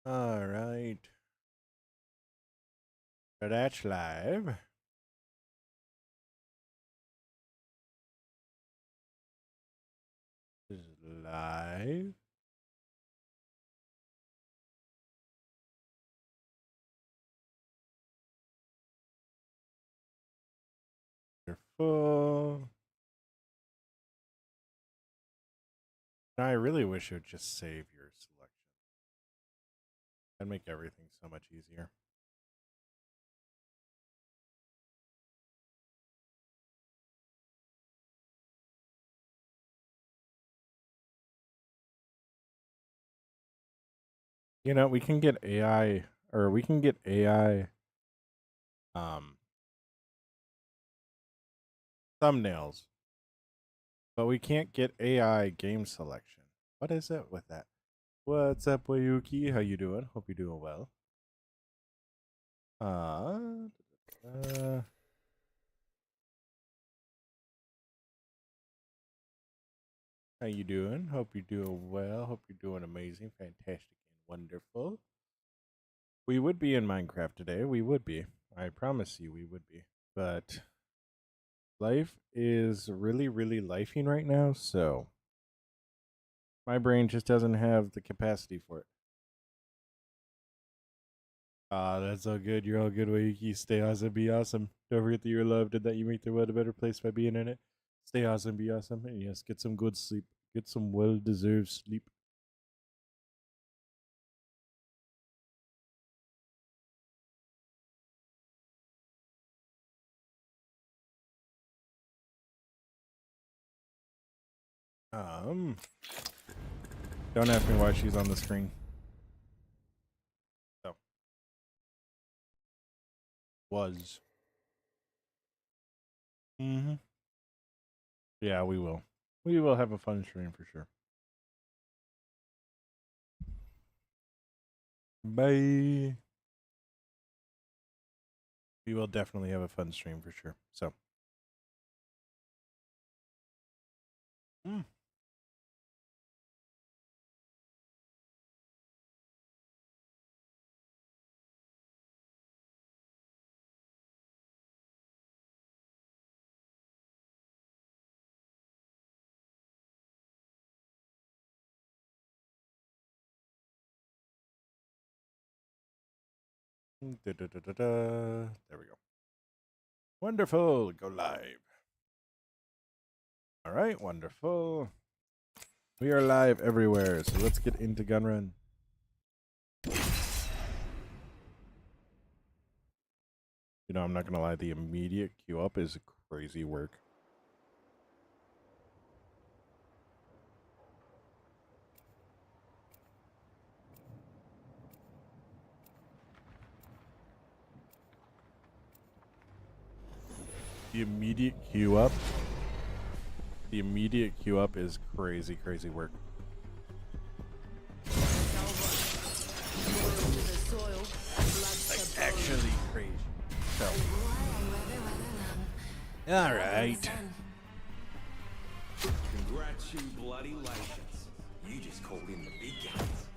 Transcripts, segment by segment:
All right. So that's live. This is live. Wonderful. Now, I really wish it would just save your selection. That'd make everything so much easier. You know, we can get AI, or we can get AI um, thumbnails, but we can't get AI game selection. What is it with that? What's up, Wayuki? How you doing? Hope you're doing well. Uh, how you doing? Hope you're doing well. Hope you're doing amazing, fantastic, and wonderful. We would be in Minecraft today. We would be. I promise you, we would be. But life is really, really lifing right now, so my brain just doesn't have the capacity for it. Ah, that's all good. You're all good, Wayuki. Stay awesome, be awesome. Don't forget that you're loved and that you make the world a better place by being in it. Stay awesome, be awesome, and yes, get some good sleep. Get some well-deserved sleep. Um, don't ask me why she's on the screen. So, was. Mm-hmm. Yeah, we will. We will have a fun stream for sure. Bye. We will definitely have a fun stream for sure. So. Mm. Da, da, da, da, da. There we go. Wonderful. Go live. All right. Wonderful. We are live everywhere. So let's get into Gun Run. You know, I'm not going to lie. The immediate queue up is crazy work. The immediate queue up. The immediate queue up is crazy, crazy work. Like actually crazy. So. All right. Congrats, you bloody license. You just called in the big guns.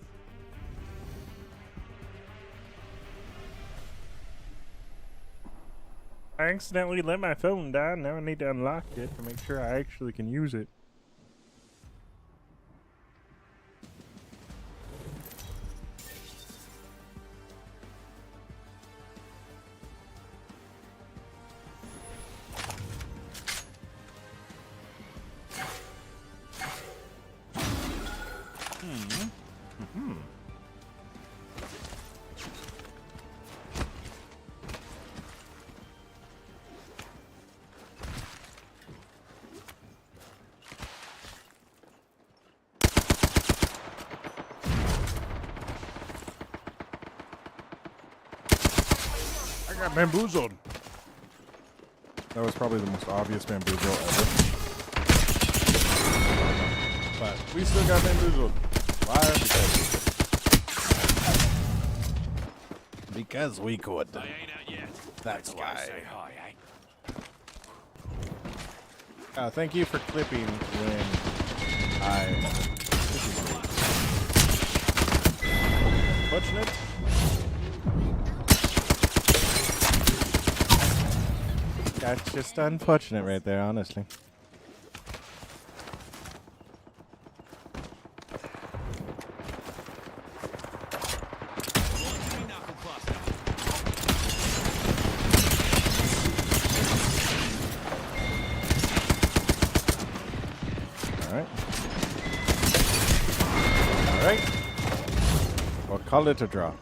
I accidentally let my phone die. Now I need to unlock it to make sure I actually can use it. I got bamboozled. That was probably the most obvious bamboozle ever. But we still got bamboozled. Why? Because we could. I ain't out yet. That's Let's why. go say hi, eh? Thank you for clipping when I unfortunate. That's just unfortunate right there, honestly. Alright. Alright. We'll call it a draw.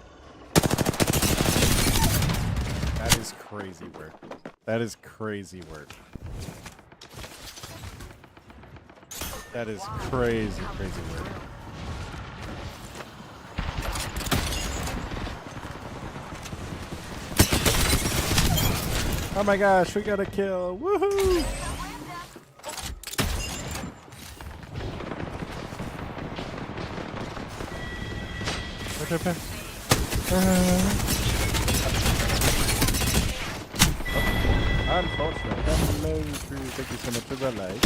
That is crazy work. That is crazy work. That is crazy, crazy work. Oh my gosh, we got a kill. Woohoo! Unfortunate. Hello, crew. Thank you so much for the like.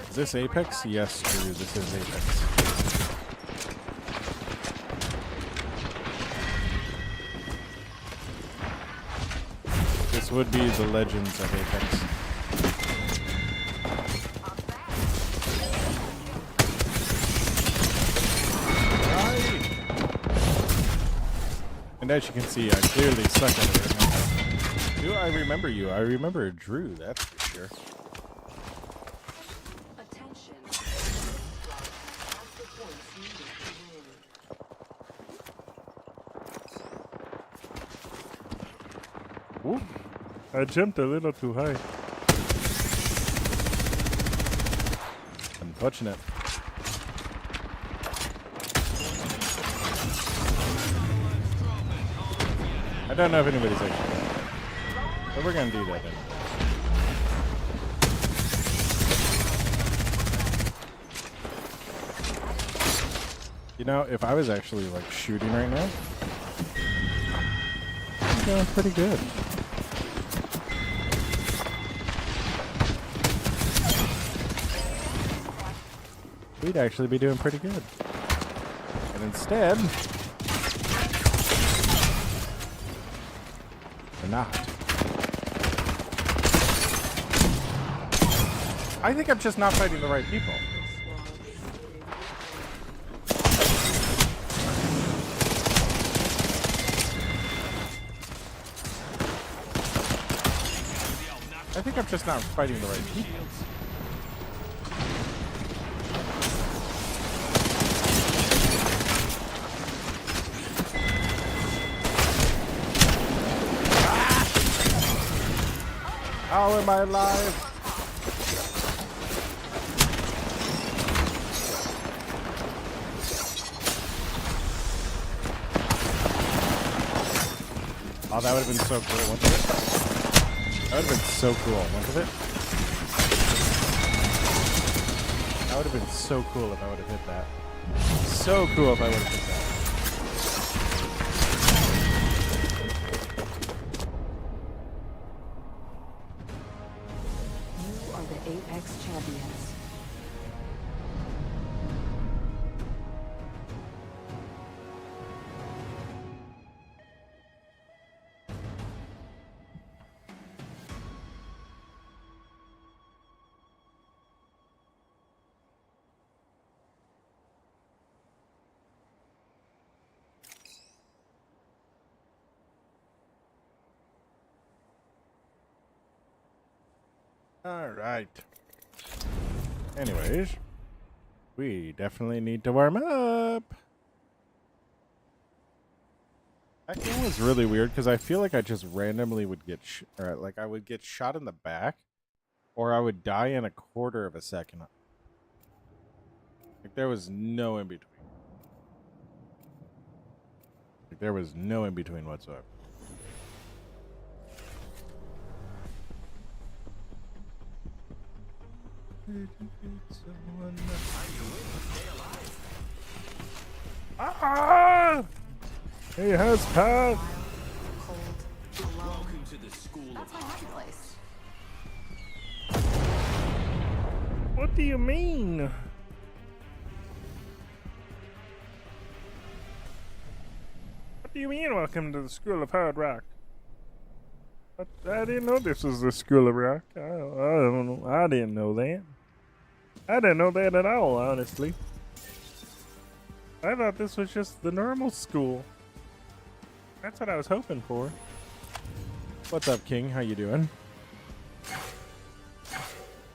Is this Apex? Yes, crew. This is Apex. This would be the Legends of Apex. And as you can see, I clearly suck at it right now. Do I remember you? I remember Drew, that's for sure. Ooh, I jumped a little too high. Unfortunate. I don't know if anybody's actually, but we're gonna do that anyway. You know, if I was actually like shooting right now, I'm doing pretty good. We'd actually be doing pretty good. And instead, we're not. I think I'm just not fighting the right people. I think I'm just not fighting the right people. How am I alive? Oh, that would have been so cool, wouldn't it? That would have been so cool, wouldn't it? That would have been so cool if I would have hit that. So cool if I would have hit that. You are the Apex champions. Alright. Anyways, we definitely need to warm up. That game was really weird because I feel like I just randomly would get, like I would get shot in the back, or I would die in a quarter of a second. Like there was no in between. Like there was no in between whatsoever. Ah! Hey, how's Pat? Cold, alone. Welcome to the school That's of my happy hard place. What do you mean? What do you mean, welcome to the School of Hard Rock? I didn't know this was the School of Rock. I don't know. I didn't know that. I didn't know that at all, honestly. I thought this was just the normal school. That's what I was hoping for. What's up, King? How you doing?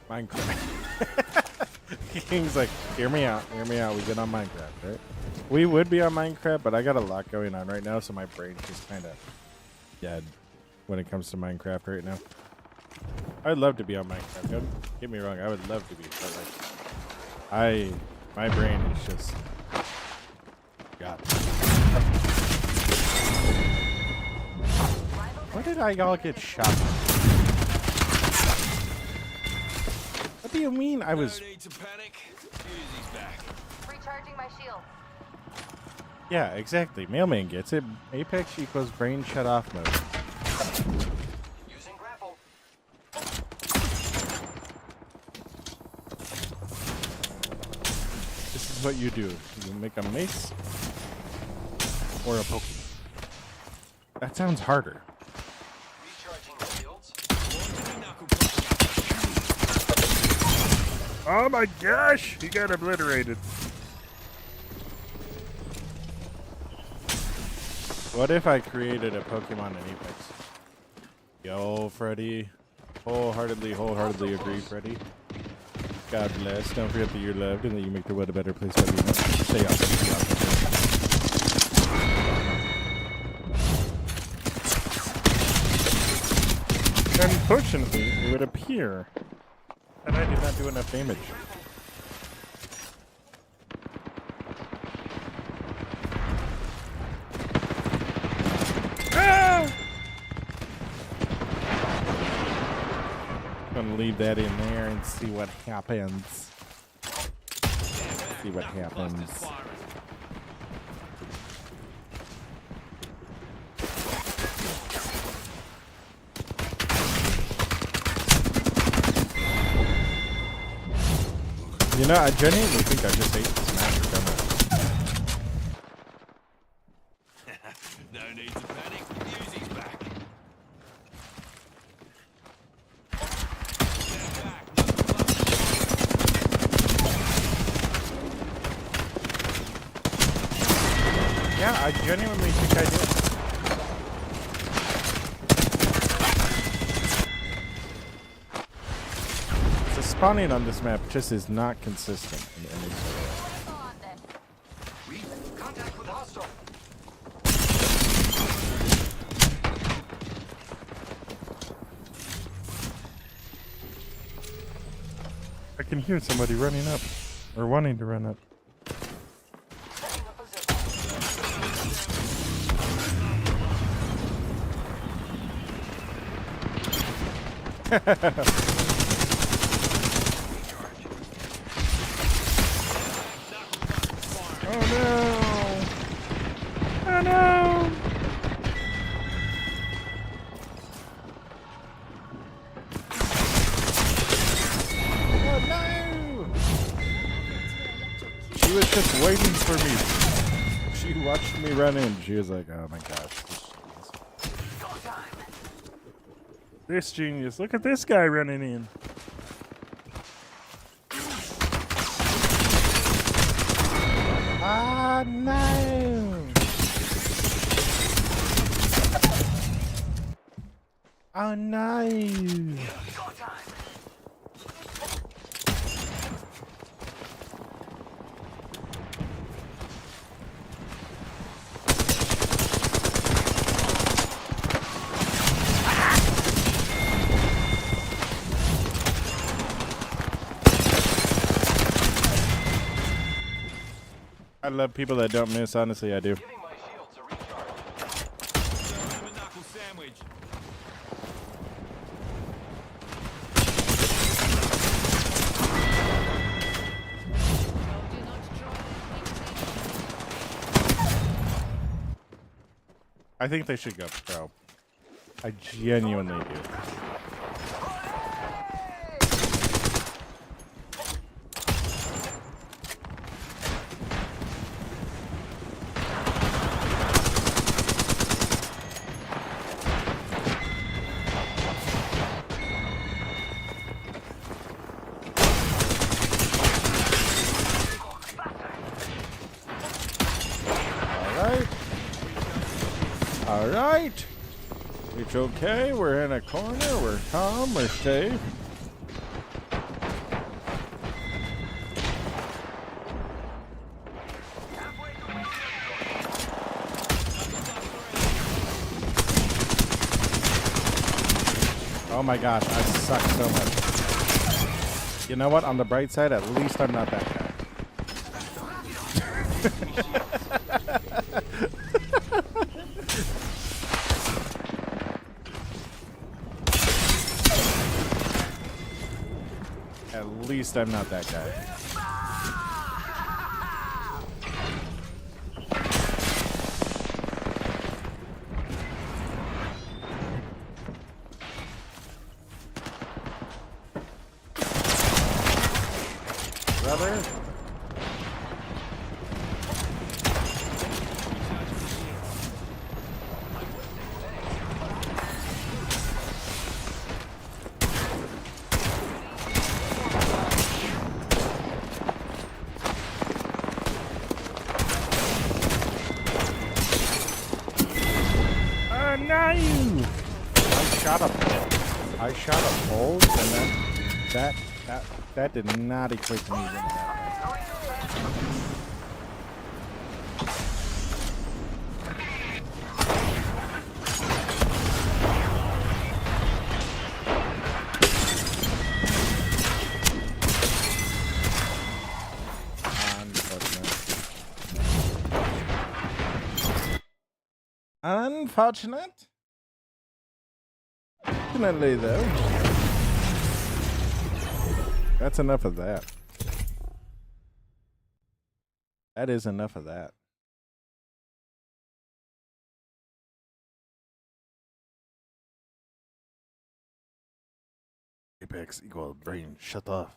Minecraft. King's like, hear me out. Hear me out. We get on Minecraft, right? We would be on Minecraft, but I got a lot going on right now, so my brain's just kind of dead when it comes to Minecraft right now. I'd love to be on Minecraft. Don't get me wrong. I would love to be, but like, my brain is just God. Where did I all get shot? What do you mean I was? No need to panic. Uzi's back. Recharging my shield. Yeah, exactly. Mailman gets it. Apex equals brain shut off mode. Using grapple. This is what you do. You make a mace or a Pokemon. That sounds harder. Recharging my shields. Oh my gosh! He got obliterated. What if I created a Pokemon in Apex? Yo, Freddy. Wholeheartedly agree, Freddy. God bless. Don't forget that you're loved and that you make the world a better place for everyone. Stay awesome. Stay awesome. Unfortunately, it would appear that I did not do enough damage. Ah! Gonna leave that in there and see what happens. See what happens. You know, I genuinely think I just ate this master donut. No need to panic. Uzi's back. Stand back. Yeah, I genuinely think I did. The spawning on this map just is not consistent in any sort of way. Contact with hostile. I can hear somebody running up, or wanting to run up. Oh no! Oh no! Oh no! She was just waiting for me. She watched me run in. She was like, oh my gosh. This genius. Look at this guy running in. Ah, no! Oh, no! I love people that don't miss. Honestly, I do. Giving my shields a recharge. Have a knuckle sandwich. I think they should go pro. I genuinely do. All right. It's okay. We're in a corner. We're calm. We're safe. Oh my gosh, I suck so much. You know what? On the bright side, at least I'm not that guy. At least I'm not that guy. Brother? No! I shot a bolt, and that did not equate to me winning that. Unfortunate. Fortunately, though, that's enough of that. That is enough of that. Apex equal brain shut off.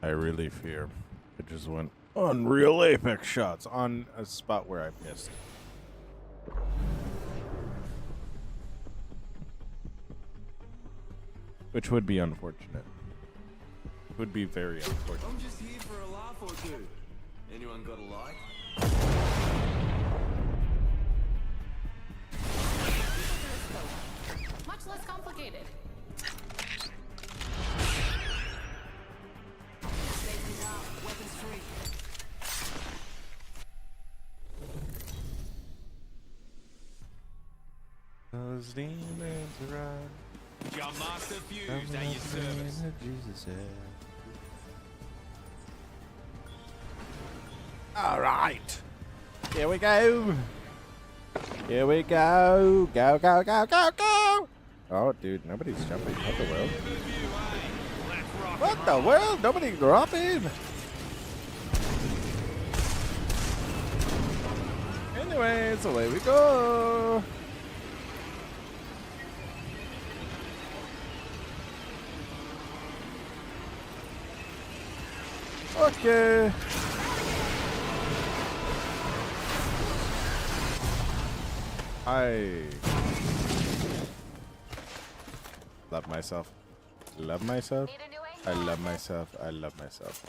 I really fear it just went unreal Apex shots on a spot where I missed. Which would be unfortunate. Would be very unfortunate. I'm just here for a laugh or two. Anyone got a like? Much less complicated. Safety now. Weapons free. Those demons around. Jump Master Fuse at your service. Jesus. All right. Here we go. Here we go. Go, go, go, go, go. Oh, dude, nobody's jumping. What the world? What the world? Nobody's dropping. Anyways, away we go. Okay. I love myself. Love myself. I love myself. I love myself.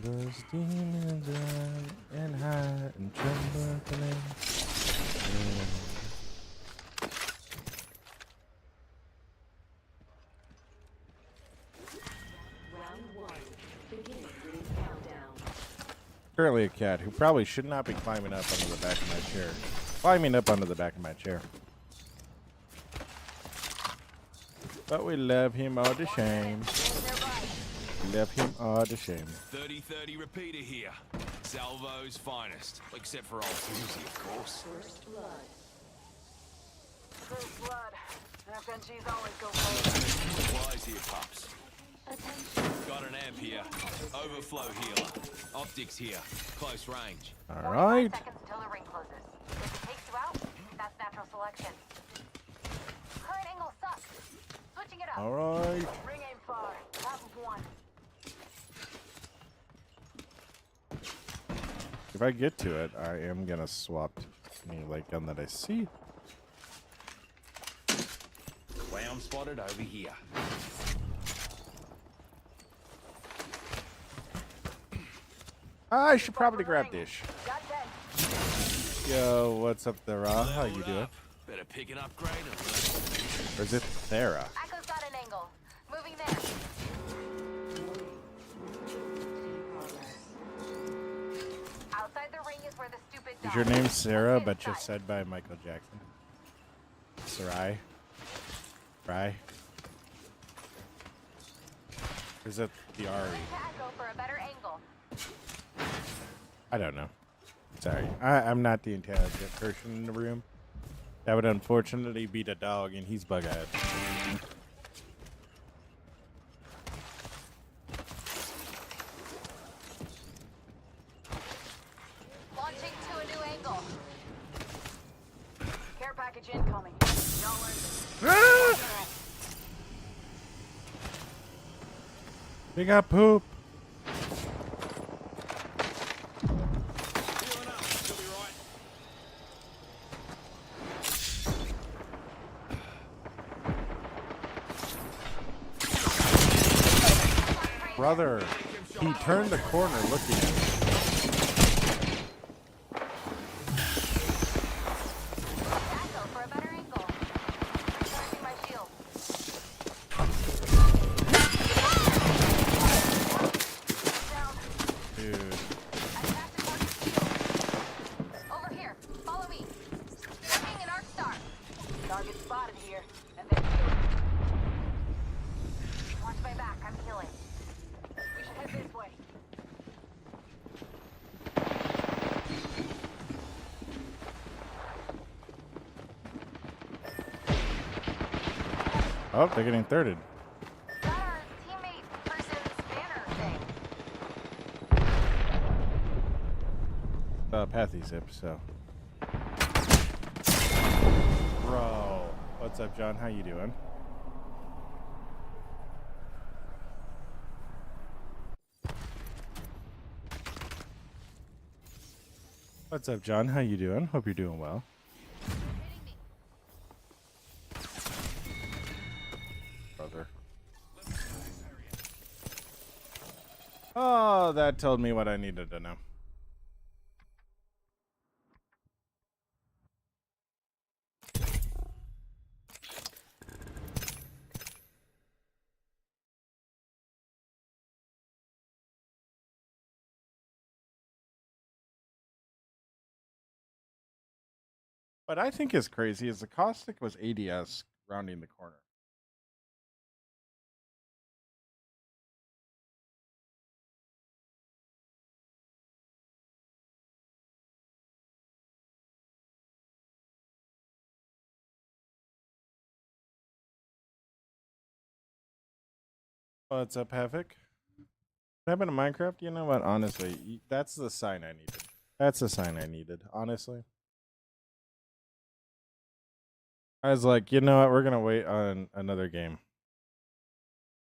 Those demons run and hide and tremble. Currently a cat who probably should not be climbing up onto the back of my chair. Climbing up onto the back of my chair. But we love him all the shame. We love him all the shame. 30-30 repeater here. Salvo's finest. Except for old Susie, of course. First blood. First blood. FNG's always go first. Supplies here, pups. Got an amp here. Overflow healer. Optics here. Close range. All right. 45 seconds until the ring closes. If it takes you out, that's natural selection. Current angle sucks. Switching it up. All right. Ring aim far. Top of one. If I get to it, I am gonna swap to any light gun that I see. Round spotted over here. I should probably grab this. Got 10. Yo, what's up there, Ra? How you Level it doing? up. Better pick an upgrade and learn. Or is it Thera? Echo's got an angle. Moving there. Outside the ring is where the stupid Is your dog name is. Sarah, Let's but get just said by Michael Jackson? Sarai? Right? Or is it the Ari? To Echo for a better angle. I don't know. Sorry. I'm not the intelligent person in the room. That would unfortunately be the dog, and he's bug-eyed. Launching to a new angle. Care package incoming. Y'all learned it. We got poop. Healing up. You'll be right. Brother, he turned the corner looking at me. Echo for a better angle. Charging my shield. Down. Dude. I tapped it on your shield. Over here. Follow me. Swinging an arc star. Target spotted here. And then healing. Watch my back. I'm healing. We should head this way. Oh, they're getting thirded. Got our teammate person's banner thing. Pathy zip, so. Bro. What's up, John? How you doing? What's up, John? How you doing? Hope you're doing well. Hitting me. Brother. Oh, that told me what I needed to know. What I think is crazy is the caustic was ADS rounding the corner. What's up, Havoc? What happened to Minecraft? You know what? Honestly, that's the sign I needed. That's the sign I needed, honestly. I was like, you know what? We're going to wait on another game.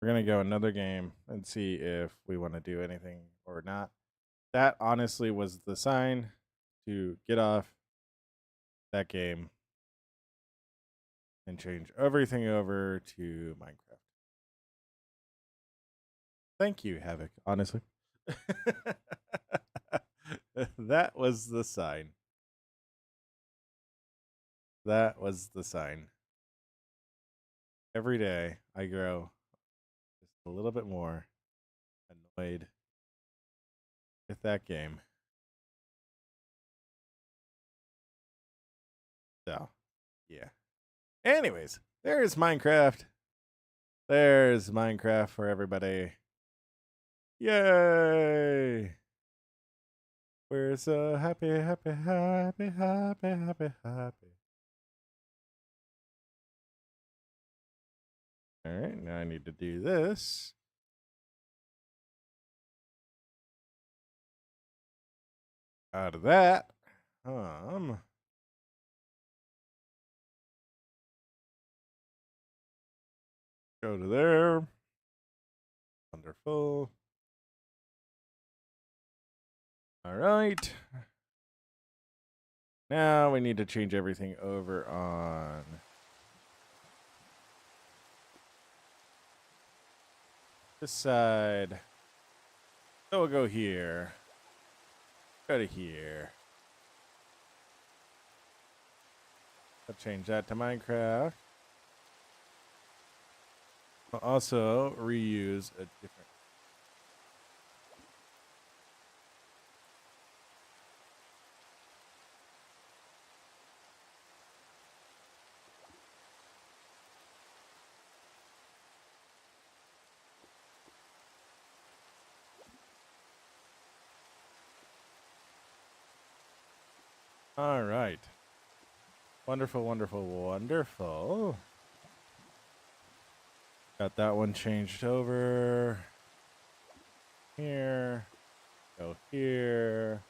We're going to go another game and see if we want to do anything or not. That honestly was the sign to get off that game and change everything over to Minecraft. Thank you, Havoc, honestly. That was the sign. That was the sign. Every day I grow just a little bit more annoyed with that game. So, yeah. Anyways, there's Minecraft. There's Minecraft for everybody. Yay! We're so happy, happy, happy, happy, happy, happy. All right, now I need to do this. Out of that. Go to there. Wonderful. All right. Now we need to change everything over on this side. So we'll go here. Go to here. I'll change that to Minecraft. I'll also reuse a different. All right. Wonderful, wonderful, wonderful. Got that one changed over. Here. Go here.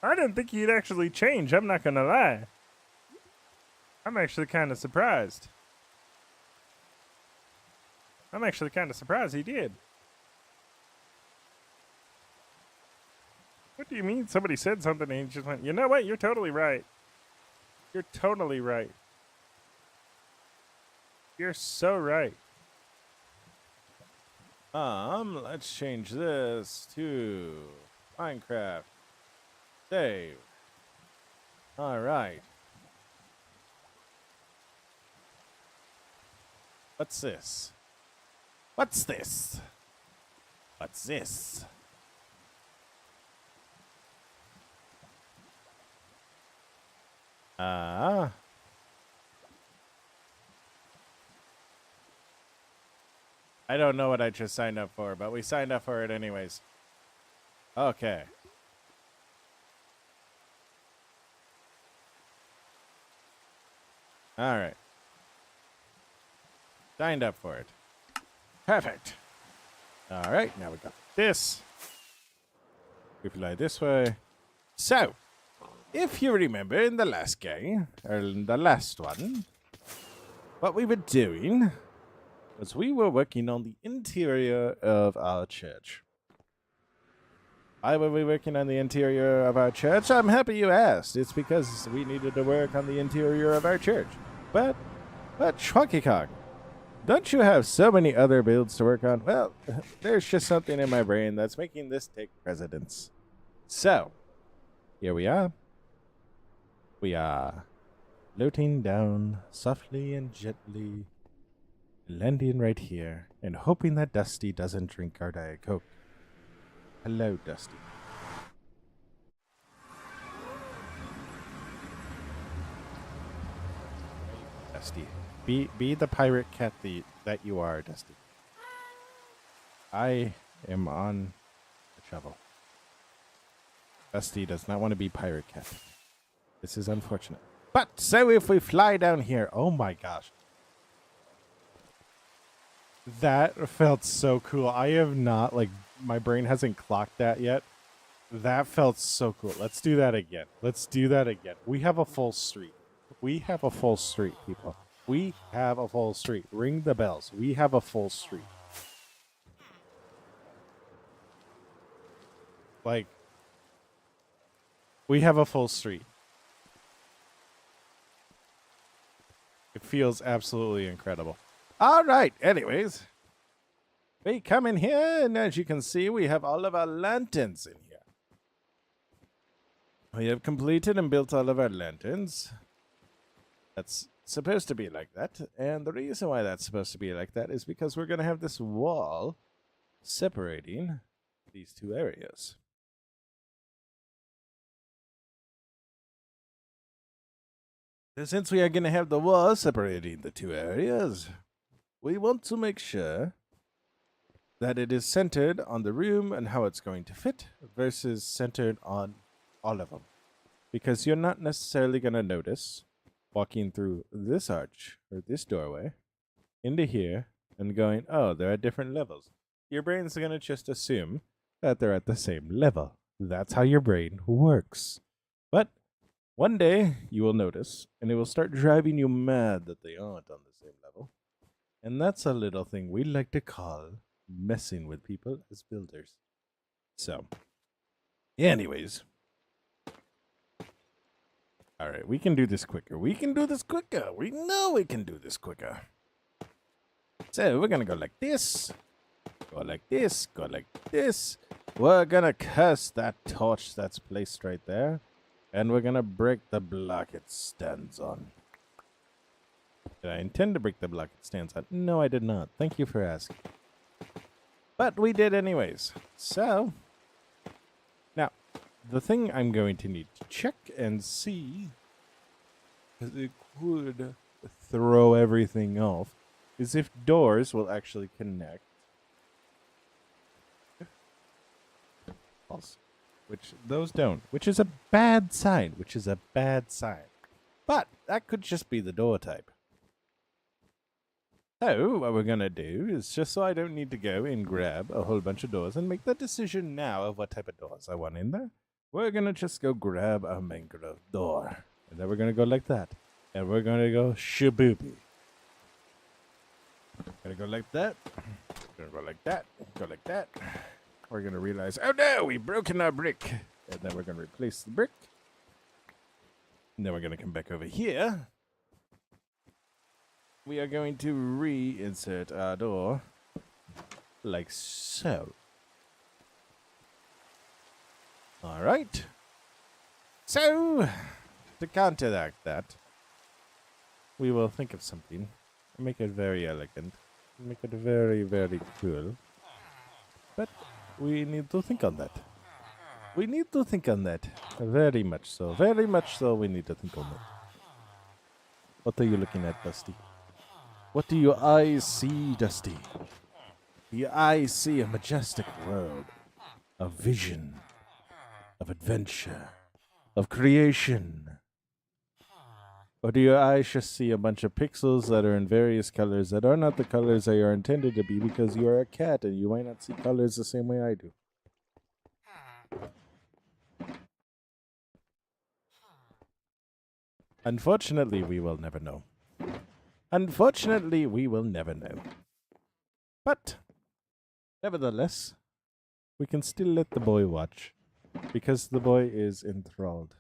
I didn't think he'd actually change. I'm not going to lie. I'm actually kind of surprised. He did. What do you mean somebody said something and he just went, you know what? You're totally right. You're totally right. You're so right. Let's change this to Minecraft. Save. All right. What's this? What's this? What's this? I don't know what I just signed up for, but we signed up for it anyways. Okay. All right. Signed up for it. Perfect. All right, now we got this. We fly this way. So, if you remember in the last game, or in the last one, what we were doing was we were working on the interior of our church. Why were we working on the interior of our church? I'm happy you asked. It's because we needed to work on the interior of our church. But Schwacky Kong, don't you have so many other builds to work on? Well, there's just something in my brain that's making this take precedence. So, here we are. We are floating down softly and gently, landing right here, and hoping that Dusty doesn't drink our Diet Coke. Hello, Dusty. Dusty. Be the pirate cat that you are, Dusty. I am on the shovel. Dusty does not want to be pirate cat. This is unfortunate. But so if we fly down here, oh my gosh. That felt so cool. I have not, my brain hasn't clocked that yet. That felt so cool. Let's do that again. We have a full street. People. We have a full street. Ring the bells. We have a full street. We have a full street. It feels absolutely incredible. All right. Anyways, we come in here, and as you can see, we have all of our lanterns in here. We have completed and built all of our lanterns. That's supposed to be like that. And the reason why that's supposed to be like that is because we're going to have this wall separating these two areas. So since we are going to have the wall separating the two areas, we want to make sure that it is centered on the room and how it's going to fit versus centered on all of them. Because you're not necessarily going to notice walking through this arch or this doorway into here and going, oh, there are different levels. your brain's going to just assume that they're at the same level. That's how your brain works. But one day you will notice, and it will start driving you mad that they aren't on the same level. And that's a little thing we like to call messing with people as builders. So, anyways. All right, we can do this quicker. We can do this quicker. We know we can do this quicker. So, we're going to go like this. Go like this. Go like this. We're going to curse that torch that's placed right there. And we're going to break the block it stands on. Did I intend to break the block it stands on? No, I did not. Thank you for asking. But we did anyways. So, now, the thing I'm going to need to check and see, because it could throw everything off, is if doors will actually connect. False. Which those don't. Which is a bad sign. But that could just be the door type. So, what we're going to do is, just so I don't need to go and grab a whole bunch of doors and make the decision now of what type of doors I want in there, we're going to just go grab a mangrove door. And then we're going to go like that. And we're going to go shaboopy. Gonna go like that. Gonna go like that. Go like that. We're going to realize, oh no, we've broken our brick. And then we're going to replace the brick. And then we're going to come back over here. We are going to reinsert our door like so. All right. So, to counteract that, we will think of something and make it very elegant. Make it very, very cool. But we need to think on that. We need to think on that. Very much so. Very much so we need to think on that. What are you looking at, Dusty? What do your eyes see, Dusty? Your eyes see a majestic world, a vision, of adventure, of creation. Or do your eyes just see a bunch of pixels that are in various colors that are not the colors they are intended to be because you are a cat and you might not see colors the same way I do? Unfortunately, we will never know. Unfortunately, we will never know. But, nevertheless, we can still let the boy watch, because the boy is enthralled.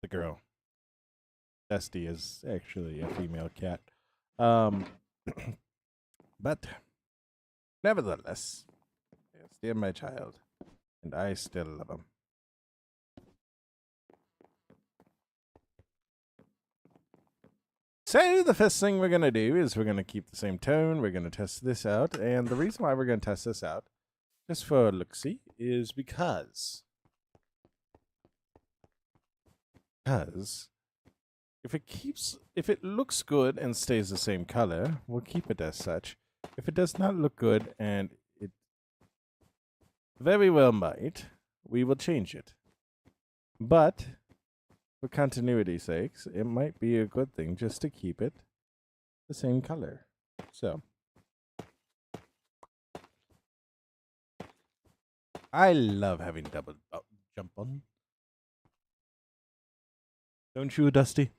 The girl. Dusty is actually a female cat. But, nevertheless, he's still my child, and I still love him. So the first thing we're going to do is we're going to keep the same tone. We're going to test this out. And the reason why we're going to test this out, just for look-see, is because if it looks good and stays the same color, we'll keep it as such. If it does not look good, and it very well might, we will change it. But for continuity's sakes, it might be a good thing just to keep it the same color. So, I love having double jump on. Don't you, Dusty?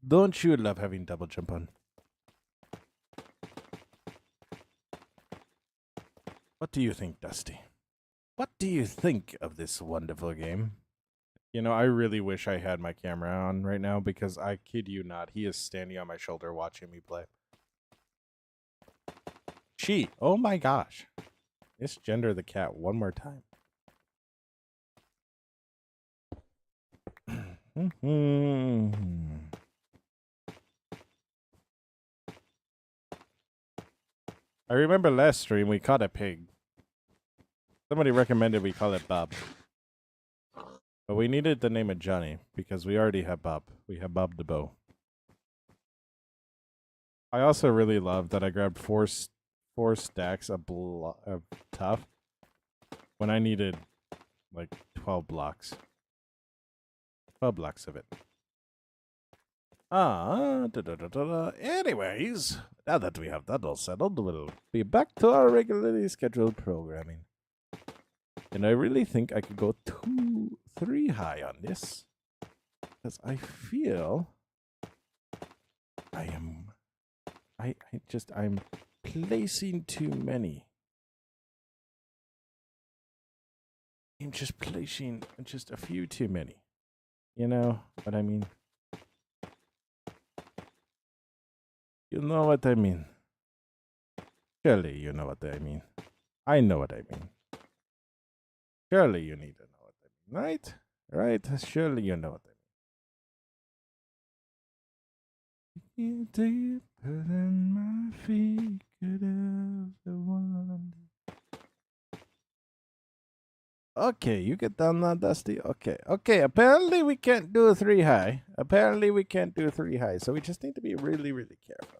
Don't you love having double jump on? What do you think, Dusty? What do you think of this wonderful game? You know, I really wish I had my camera on right now because I kid you not, he is standing on my shoulder watching me play. She, oh my gosh. Misgender the cat one more time. I remember last stream we caught a pig. Somebody recommended we call it Bob. But we needed the name of Johnny because we already have Bob. We have Bob the Bow. I also really love that I grabbed four stacks of tough when I needed like 12 blocks. 12 blocks of it. Anyways, now that we have that all settled, we'll be back to our regularly scheduled programming. And I really think I could go 2, 3 high on this. Because I feel I'm placing too many. I'm just placing just a few too many. You know what I mean? You know what I mean. Surely you know what I mean. I know what I mean. Surely you need to know what I mean, right? Right? Surely you know what I mean. Deeper than my feet could ever wander. Okay, you get down now, Dusty. Okay, apparently we can't do a 3 high. So we just need to be really, really careful.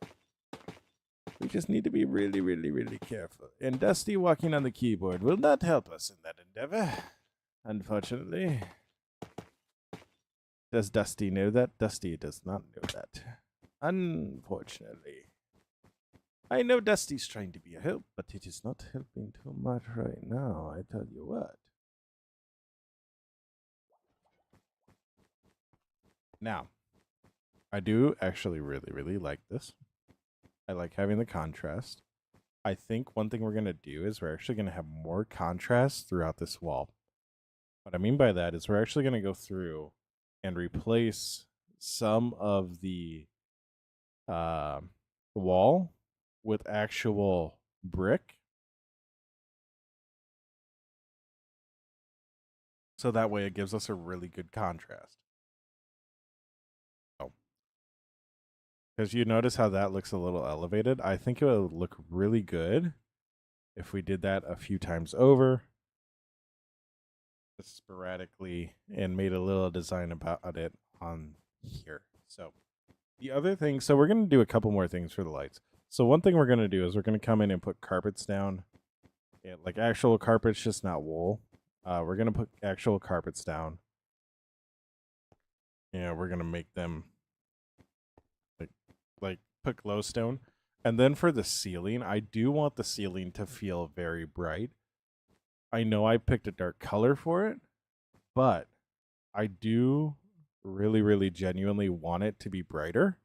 Really careful. And Dusty walking on the keyboard will not help us in that endeavor, unfortunately. Does Dusty know that? Dusty does not know that. Unfortunately. I know Dusty's trying to be a help, but it is not helping too much right now, I tell you what. Now, I do actually really, really like this. I like having the contrast. I think one thing we're going to do is we're actually going to have more contrast throughout this wall. What I mean by that is we're actually going to go through and replace some of the wall with actual brick. So that way it gives us a really good contrast. Because you notice how that looks a little elevated. I think it would look really good if we did that a few times over, just sporadically, and made a little design about it on here. So the other thing, so we're going to do a couple more things for the lights. So one thing we're going to do is we're going to come in and put carpets down, like actual carpets, just not wool. We're going to put actual carpets down. Yeah, we're going to make them like put glowstone. And then for the ceiling, I do want the ceiling to feel very bright. I know I picked a dark color for it, but I do really, really genuinely want it to be brighter.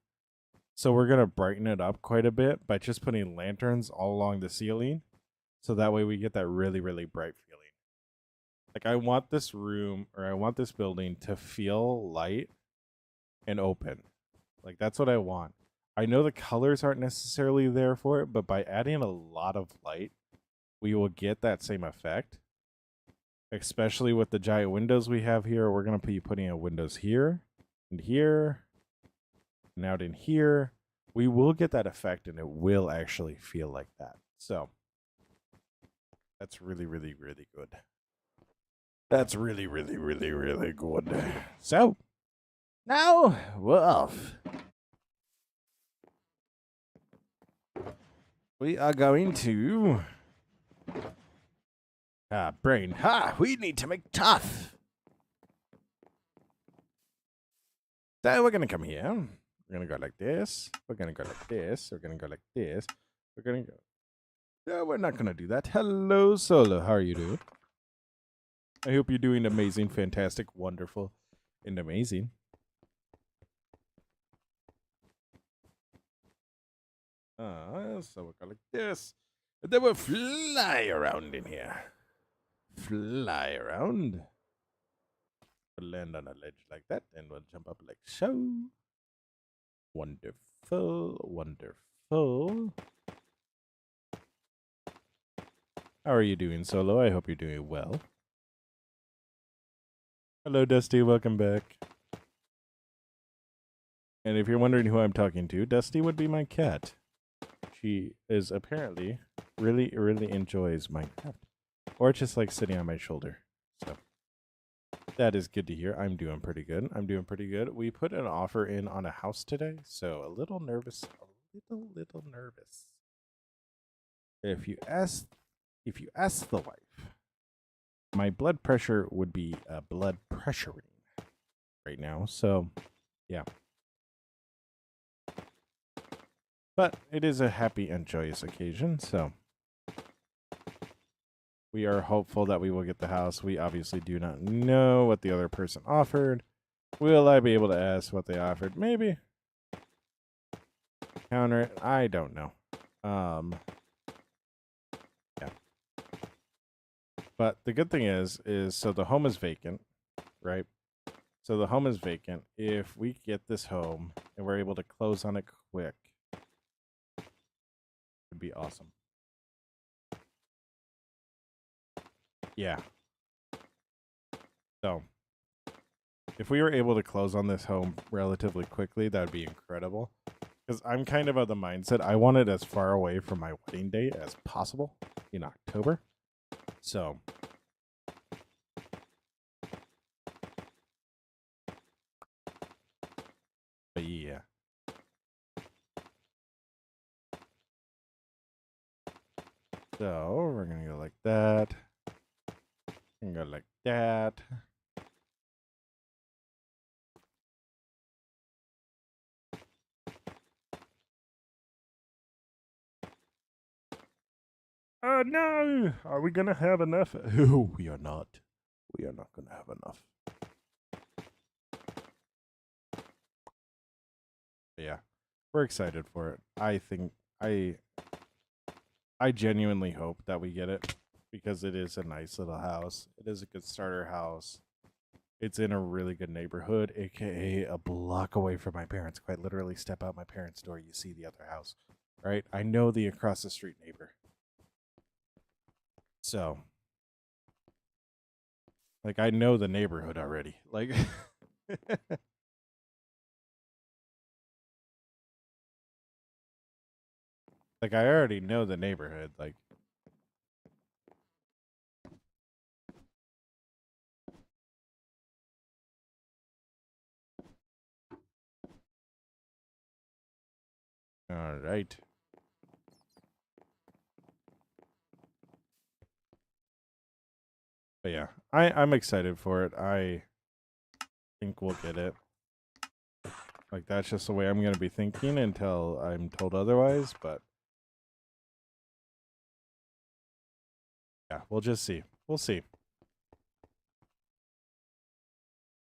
So we're going to brighten it up quite a bit by just putting lanterns all along the ceiling. So that way we get that really, really bright feeling. Like I want this room, or I want this building to feel light and open. Like that's what I want. I know the colors aren't necessarily there for it, but by adding a lot of light, we will get that same effect. Especially with the giant windows we have here. We're going to be putting in windows here and here and out in here. We will get that effect and it will actually feel like that. So that's really, really, really good. That's really, really, really, really good. So now we're off. We are going to brain. We need to make tough. So we're gonna come here. We're gonna go like this. We're gonna go like this. We're gonna go like this. We're gonna go. No, we're not gonna do that. Hello, Solo. How are you doing? I hope you're doing amazing, fantastic, wonderful, and amazing. So we'll go like this. And then we'll fly around in here. Fly around. We'll land on a ledge like that, and we'll jump up like so. Wonderful, wonderful. How are you doing, Solo? I hope you're doing well. Hello, Dusty. Welcome back. And if you're wondering who I'm talking to, Dusty would be my cat. She is apparently really, really enjoys Minecraft. Or just like sitting on my shoulder. So that is good to hear. I'm doing pretty good. We put an offer in on a house today, so a little nervous. A little nervous. If you ask the wife, my blood pressure would be blood pressuring right now. So yeah. But it is a happy and joyous occasion, so we are hopeful that we will get the house. We obviously do not know what the other person offered. Will I be able to ask what they offered? Maybe. Counter it. I don't know. Yeah. But the good thing is so the home is vacant, right? So the home is vacant. If we get this home and we're able to close on it quick, it'd be awesome. Yeah. So if we were able to close on this home relatively quickly, that would be incredible. Because I'm kind of the mindset I want it as far away from my wedding date as possible in October. So but yeah. So we're gonna go like that. And go like that. No! Are we gonna have enough? Oh, we are not. We are not gonna have enough. But yeah, we're excited for it. I think I genuinely hope that we get it because it is a nice little house. It is a good starter house. It's in a really good neighborhood, aka a block away from my parents. Quite literally, step out my parents' door, you see the other house. Right? I know the across the street neighbor. So, like, I know the neighborhood already. Like, like I already know the neighborhood. Like, all right. But yeah, I'm excited for it. I think we'll get it. Like, that's just the way I'm going to be thinking until I'm told otherwise. But yeah, we'll just see. We'll see.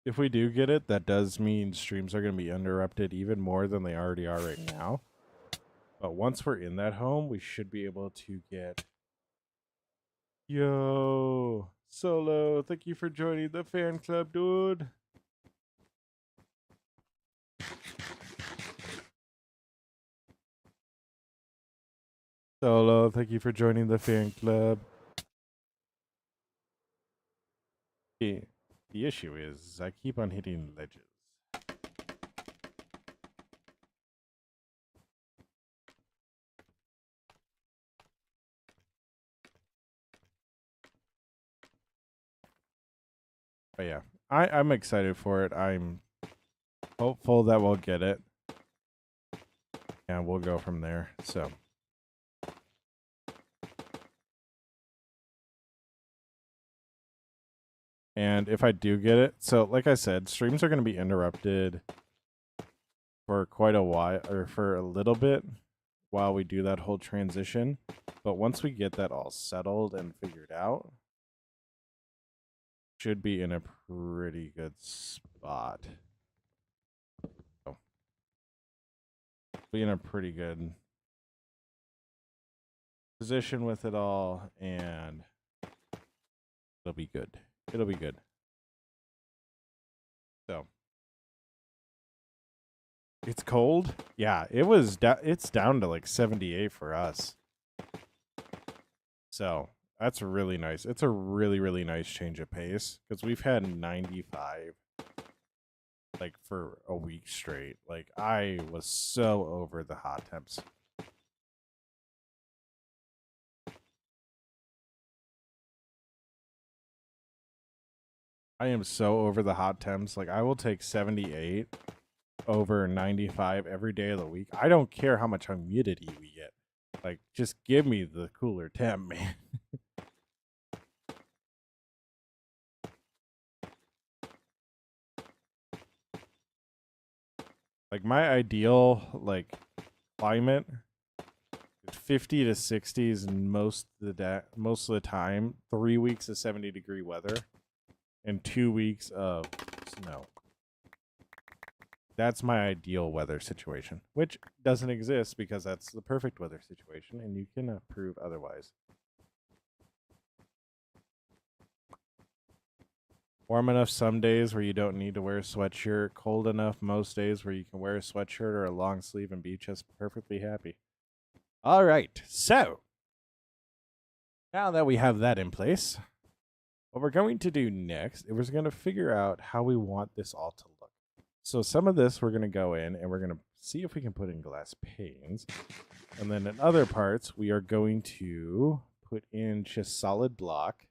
If we do get it, that does mean streams are going to be interrupted even more than they already are right now. But once we're in that home, we should be able to get... Yo, Solo, thank you for joining the fan club, dude. Solo, thank you for joining the fan club. The issue is I keep on hitting ledges. But yeah, I'm excited for it. I'm hopeful that we'll get it. And we'll go from there. So and if I do get it, so like I said, streams are going to be interrupted for quite a while, or for a little bit while we do that whole transition. But once we get that all settled and figured out, should be in a pretty good spot. So, be in a pretty good position with it all, and it'll be good. It'll be good. So it's cold. Yeah, it was. It's down to like 78 for us. So that's really nice. It's a really, really nice change of pace because we've had 95 like for a week straight. Like, I was so over the hot temps. I am so over the hot temps. Like, I will take 78 over 95 every day of the week. I don't care how much humidity we get. Like, just give me the cooler temp, man. Like, my ideal, like, climate, 50 to 60s most of the time. 3 weeks of 70-degree weather, and 2 weeks of snow. That's my ideal weather situation, which doesn't exist because that's the perfect weather situation, and you cannot prove otherwise. Warm enough some days where you don't need to wear a sweatshirt. Cold enough most days where you can wear a sweatshirt or a long sleeve and be just perfectly happy. All right, so now that we have that in place, what we're going to do next is we're going to figure out how we want this all to look. So some of this we're going to go in and we're going to see if we can put in glass panes. And then in other parts, we are going to put in just solid block.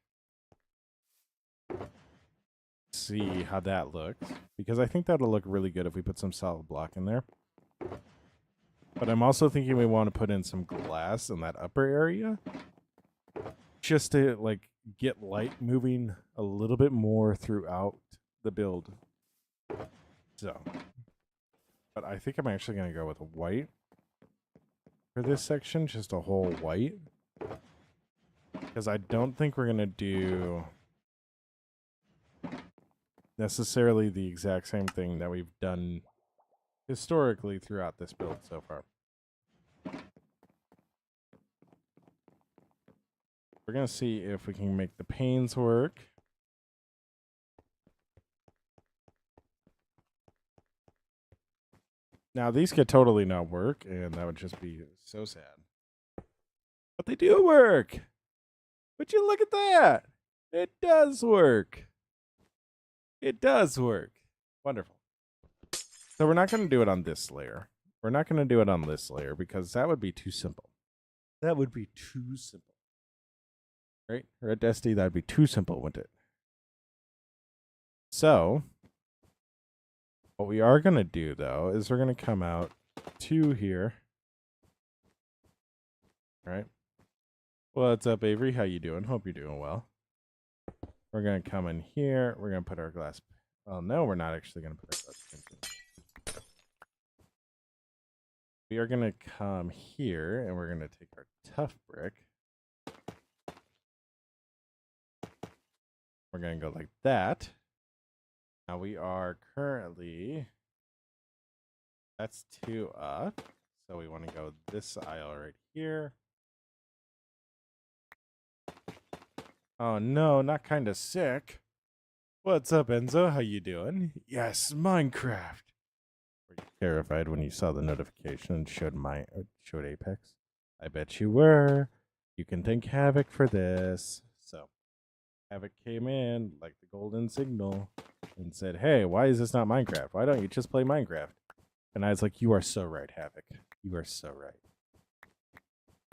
See how that looks, because I think that'll look really good if we put some solid block in there. But I'm also thinking we want to put in some glass in that upper area just to like get light moving a little bit more throughout the build. So, but I think I'm actually going to go with a white for this section, just a whole white, because I don't think we're going to do necessarily the exact same thing that we've done historically throughout this build so far. We're going to see if we can make the panes work. Now, these could totally not work, and that would just be so sad. But they do work! Would you look at that? It does work. It does work. Wonderful. So we're not going to do it on this layer. We're not going to do it on this layer because that would be too simple. That would be too simple. Right? Red Dusty, that would be too simple, wouldn't it? So, what we are going to do, though, is we're going to come out to here. All right. What's up, Avery? How you doing? Hope you're doing well. We're going to come in here. We're going to put our glass... Well, no, we're not actually going to put our glass in. We are going to come here, and we're going to take our tough brick. We're going to go like that. Now we are currently... That's 2 up. So we want to go this aisle right here. Oh no, not kind of sick. What's up, Enzo? How you doing? Yes, Minecraft. Were you terrified when you saw the notification and showed Apex? I bet you were. You can thank Havoc for this. So, Havoc came in like the golden signal and said, "Hey, why is this not Minecraft? Why don't you just play Minecraft?" And I was like, "You are so right, Havoc. You are so right.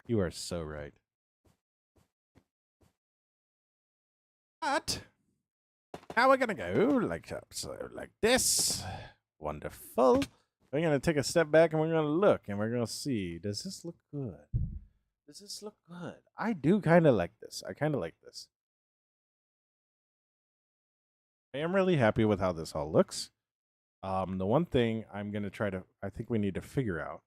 You are so right." But how we're gonna go like so, like this. Wonderful. We're gonna take a step back and we're gonna look and we're gonna see. Does this look good? Does this look good? I do kind of like this. I kind of like this. I am really happy with how this all looks. The one thing I'm gonna I think we need to figure out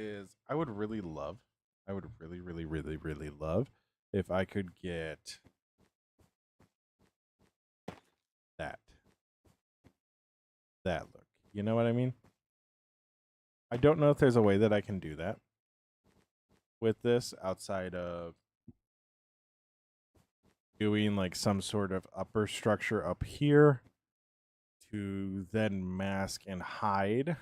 is I would really love if I could get that look. You know what I mean? I don't know if there's a way that I can do that with this outside of doing like some sort of upper structure up here to then mask and hide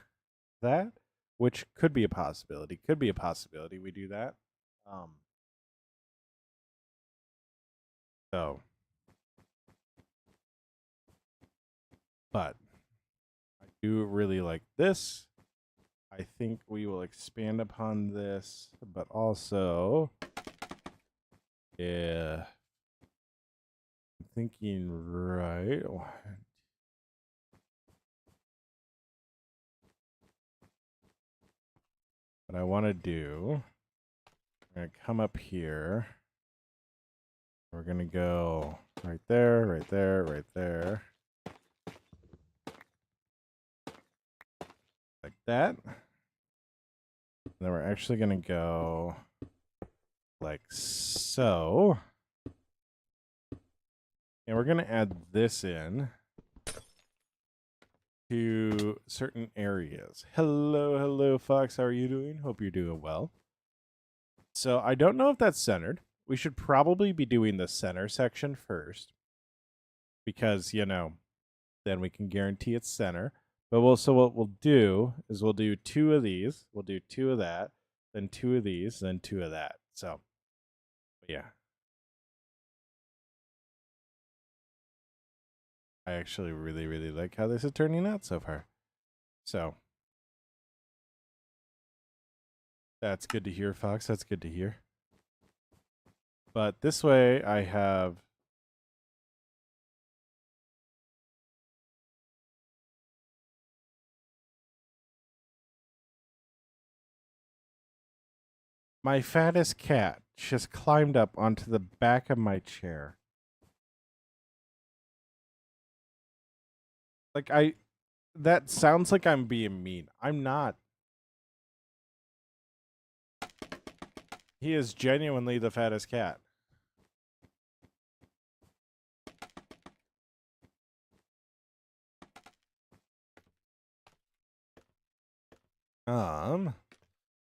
that, which could be a possibility. Could be a possibility we do that. So, but I do really like this. I think we will expand upon this, but also, yeah, I'm thinking right. What I want to do, I'm going to come up here. We're going to go right there, right there, right there. Like that. Then we're actually going to go like so. And we're going to add this in to certain areas. Hello, hello, Fox. How are you doing? Hope you're doing well. So I don't know if that's centered. We should probably be doing the center section first. Because, you know, then we can guarantee it's center. But what we'll do is we'll do 2 of these. We'll do 2 of that. Then 2 of these. Then 2 of that. So, yeah. I actually really, really like how this is turning out so far. So, that's good to hear, Fox. That's good to hear. But this way I have my fattest cat just climbed up onto the back of my chair. Like that sounds like I'm being mean. I'm not. He is genuinely the fattest cat.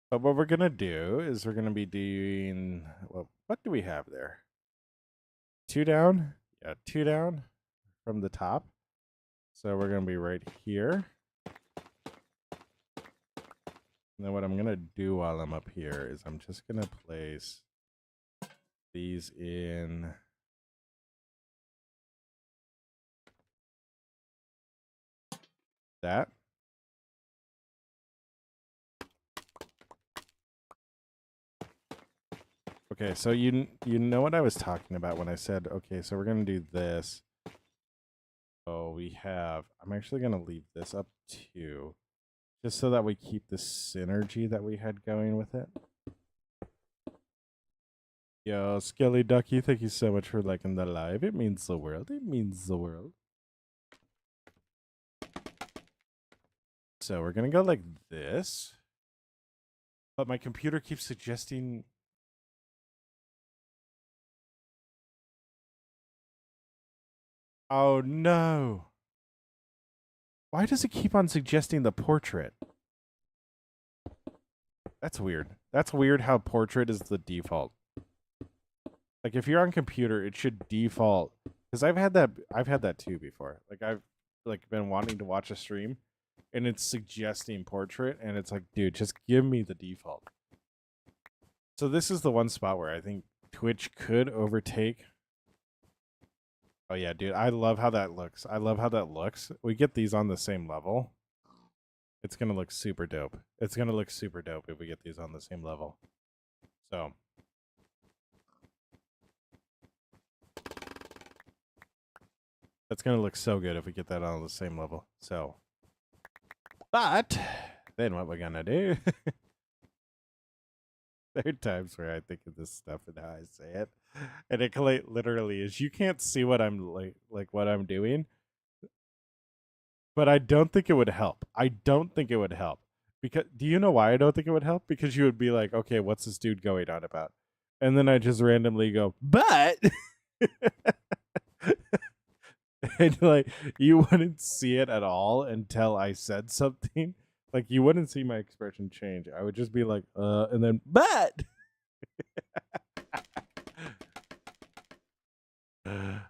But what we're gonna do is we're gonna be doing, well, what do we have there? 2 down? Yeah, 2 down from the top. So we're gonna be right here. And then what I'm gonna do while I'm up here is I'm just gonna place these in that. Okay, so you know what I was talking about when I said, okay, so we're going to do this. So we have, I'm actually going to leave this up too, just so that we keep the synergy that we had going with it. Yo, Skelly Ducky, thank you so much for liking the live. It means the world. It means the world. So we're going to go like this. But my computer keeps suggesting... Oh, no. Why does it keep on suggesting the portrait? That's weird. That's weird how portrait is the default. Like, if you're on computer, it should default. Because I've had that too before. Like, I've been wanting to watch a stream, and it's suggesting portrait, and it's like, dude, just give me the default. So this is the one spot where I think Twitch could overtake. Oh, yeah, dude. I love how that looks. I love how that looks. We get these on the same level. It's going to look super dope. It's going to look super dope if we get these on the same level. So. That's going to look so good if we get that on the same level. So. But, then what we're going to do. There are times where I think of this stuff and how I say it. And it literally is, you can't see what I'm like what I'm doing. But I don't think it would help. I don't think it would help. Because do you know why I don't think it would help? Because you would be like, okay, what's this dude going on about? And then I just randomly go, but and like you wouldn't see it at all until I said something. Like you wouldn't see my expression change. I would just be like, and then but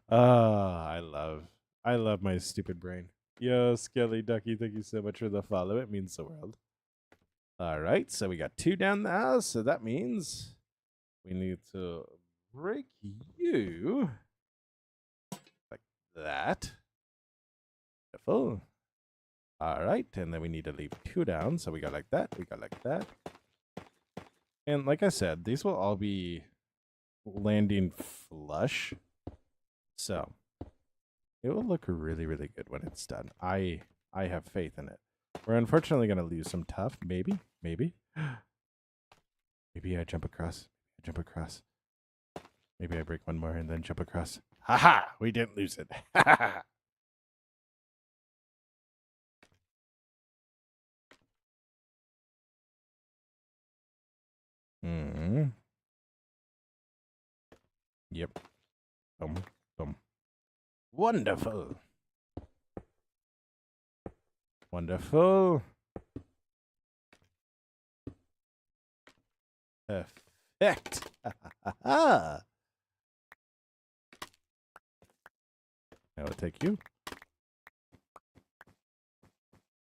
I love my stupid brain. Yo, Skelly Ducky, thank you so much for the follow. It means the world. All right, so we got 2 down now, so that means we need to break you like that. Beautiful. All right, and then we need to leave 2 down, so we got like that, we got like that. And like I said, these will all be landing flush. So it will look really, really good when it's done. I have faith in it. We're unfortunately going to lose some tough. Maybe. Maybe I jump across. Maybe I break one more and then jump across. Haha, we didn't lose it. Hmm. Yep. Boom. Wonderful. Wonderful. Perfect. I will take you.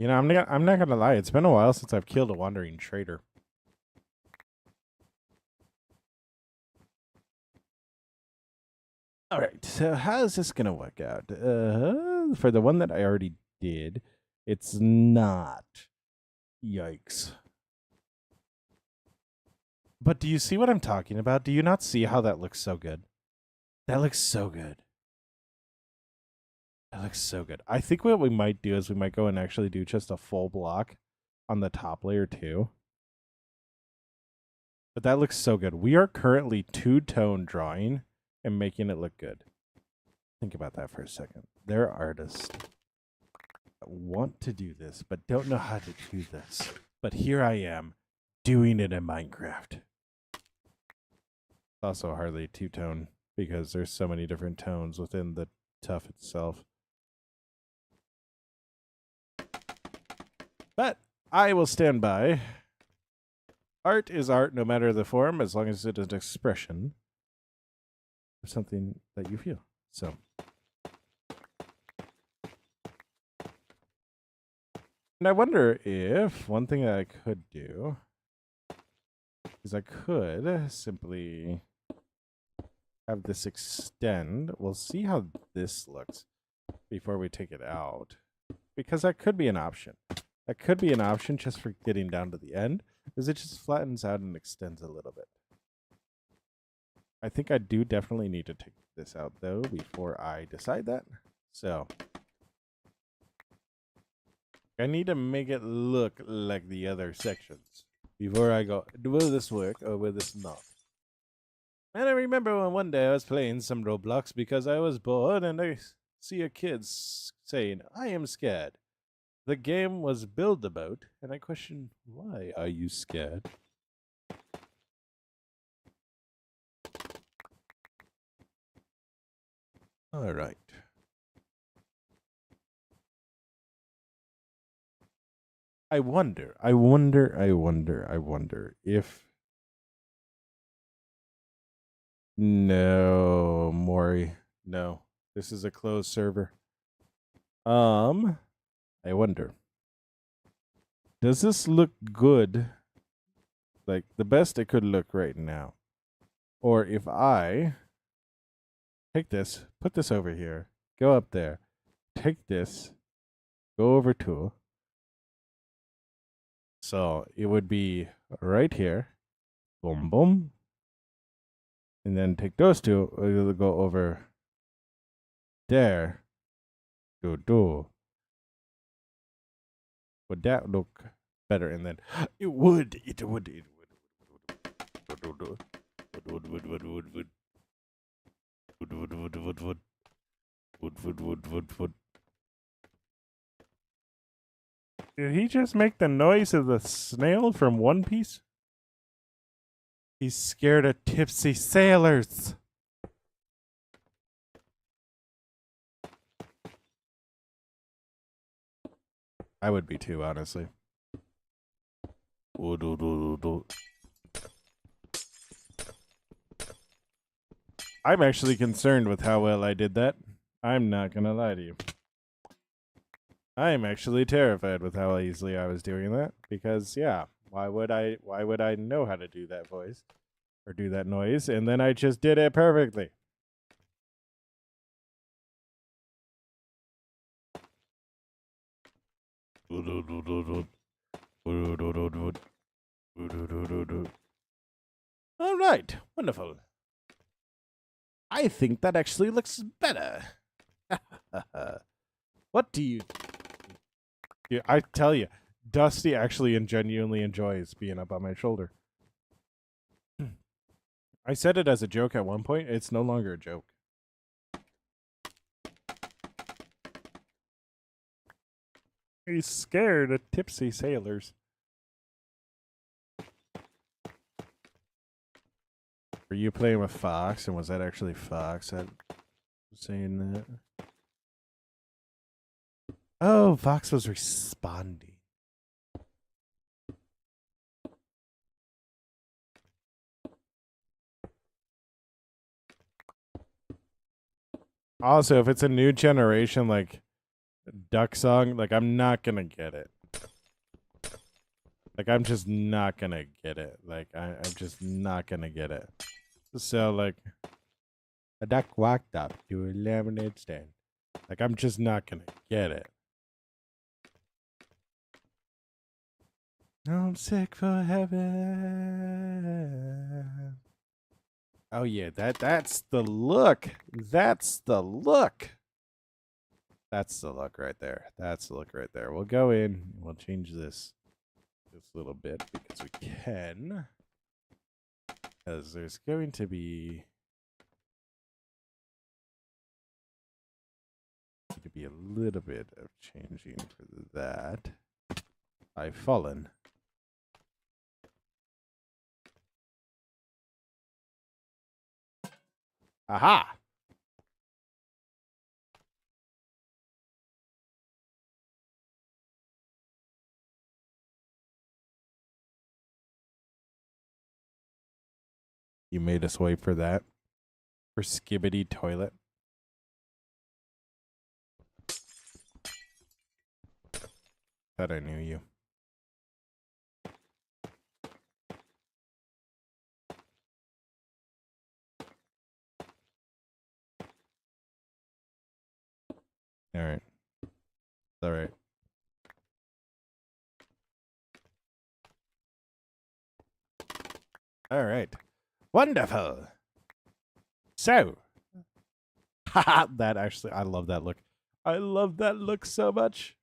You know, I'm not gonna lie. It's been a while since I've killed a wandering trader. All right. So how's this gonna work out? For the one that I already did, it's not. Yikes. But do you see what I'm talking about? Do you not see how that looks so good? That looks so good. That looks so good. I think what we might do is we might go and actually do just a full block on the top layer too. But that looks so good. We are currently two-tone drawing and making it look good. Think about that for a second. There are artists that want to do this, but don't know how to do this. But here I am, doing it in Minecraft. It's also hardly two-tone because there's so many different tones within the tuff itself. But I will stand by. Art is art no matter the form, as long as it is an expression of something that you feel. So. And I wonder if one thing that I could do is I could simply have this extend. We'll see how this looks before we take it out, because that could be an option. That could be an option just for getting down to the end, is it just flattens out and extends a little bit. I think I do definitely need to take this out, though, before I decide that. So I need to make it look like the other sections before I go, will this work or will this not? And I remember when one day I was playing some Roblox because I was bored and I see a kid saying, I am scared. The game was Build About, and I questioned, why are you scared? All right. I wonder if... No, Maury. No. This is a closed server. I wonder. Does this look good? Like the best it could look right now. Or if I take this, put this over here, go up there, take this, go over to. So it would be right here. Boom, boom. And then take those two, it'll go over there. Do. Would that look better? And then it would. Wood. Did he just make the noise of the snail from One Piece? He's scared of tipsy sailors. I would be too, honestly. I'm actually concerned with how well I did that. I'm not gonna lie to you. I am actually terrified with how easily I was doing that. Because, yeah, why would I know how to do that voice? Or do that noise? And then I just did it perfectly. All right, wonderful. I think that actually looks better. What do you... Yeah, I tell you, Dusty actually and genuinely enjoys being up on my shoulder. I said it as a joke at one point. It's no longer a joke. He's scared of tipsy sailors. Were you playing with Fox, and was that actually Fox that was saying that? Oh, Fox was responding. Also, if it's a new generation, like Duck Song, like I'm not gonna get it. Like I'm just not gonna get it. Like I'm just not gonna get it. So like a duck walked up to a lemonade stand. Like I'm just not gonna get it. I'm sick for heaven. Oh yeah, that's the look. That's the look. That's the look right there. That's the look right there. We'll go in. We'll change this little bit because we can. Because there's going to be a little bit of changing for that. I've fallen. Aha! You made us wait for that. For Skibbity Toilet. Thought I knew you. Alright. Alright. Alright. Wonderful. So. Haha, that actually, I love that look. I love that look so much.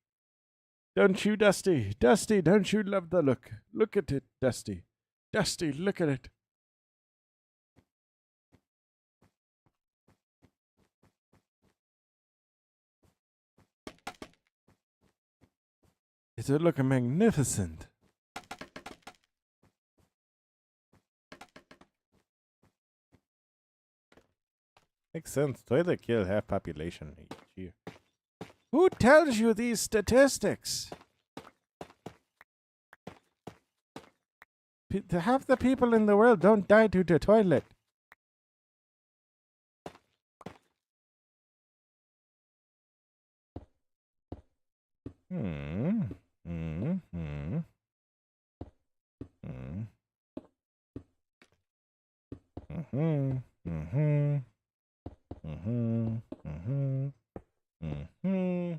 Don't you, Dusty? Dusty, don't you love the look? Look at it, Dusty. Dusty, look at it. It's looking magnificent. Makes sense. Toilet kill half population each year. Who tells you these statistics? Half the people in the world don't die due to toilet. Hmm. Hmm. Hmm. Hmm. Hmm. Hmm. Hmm. Hmm. Hmm.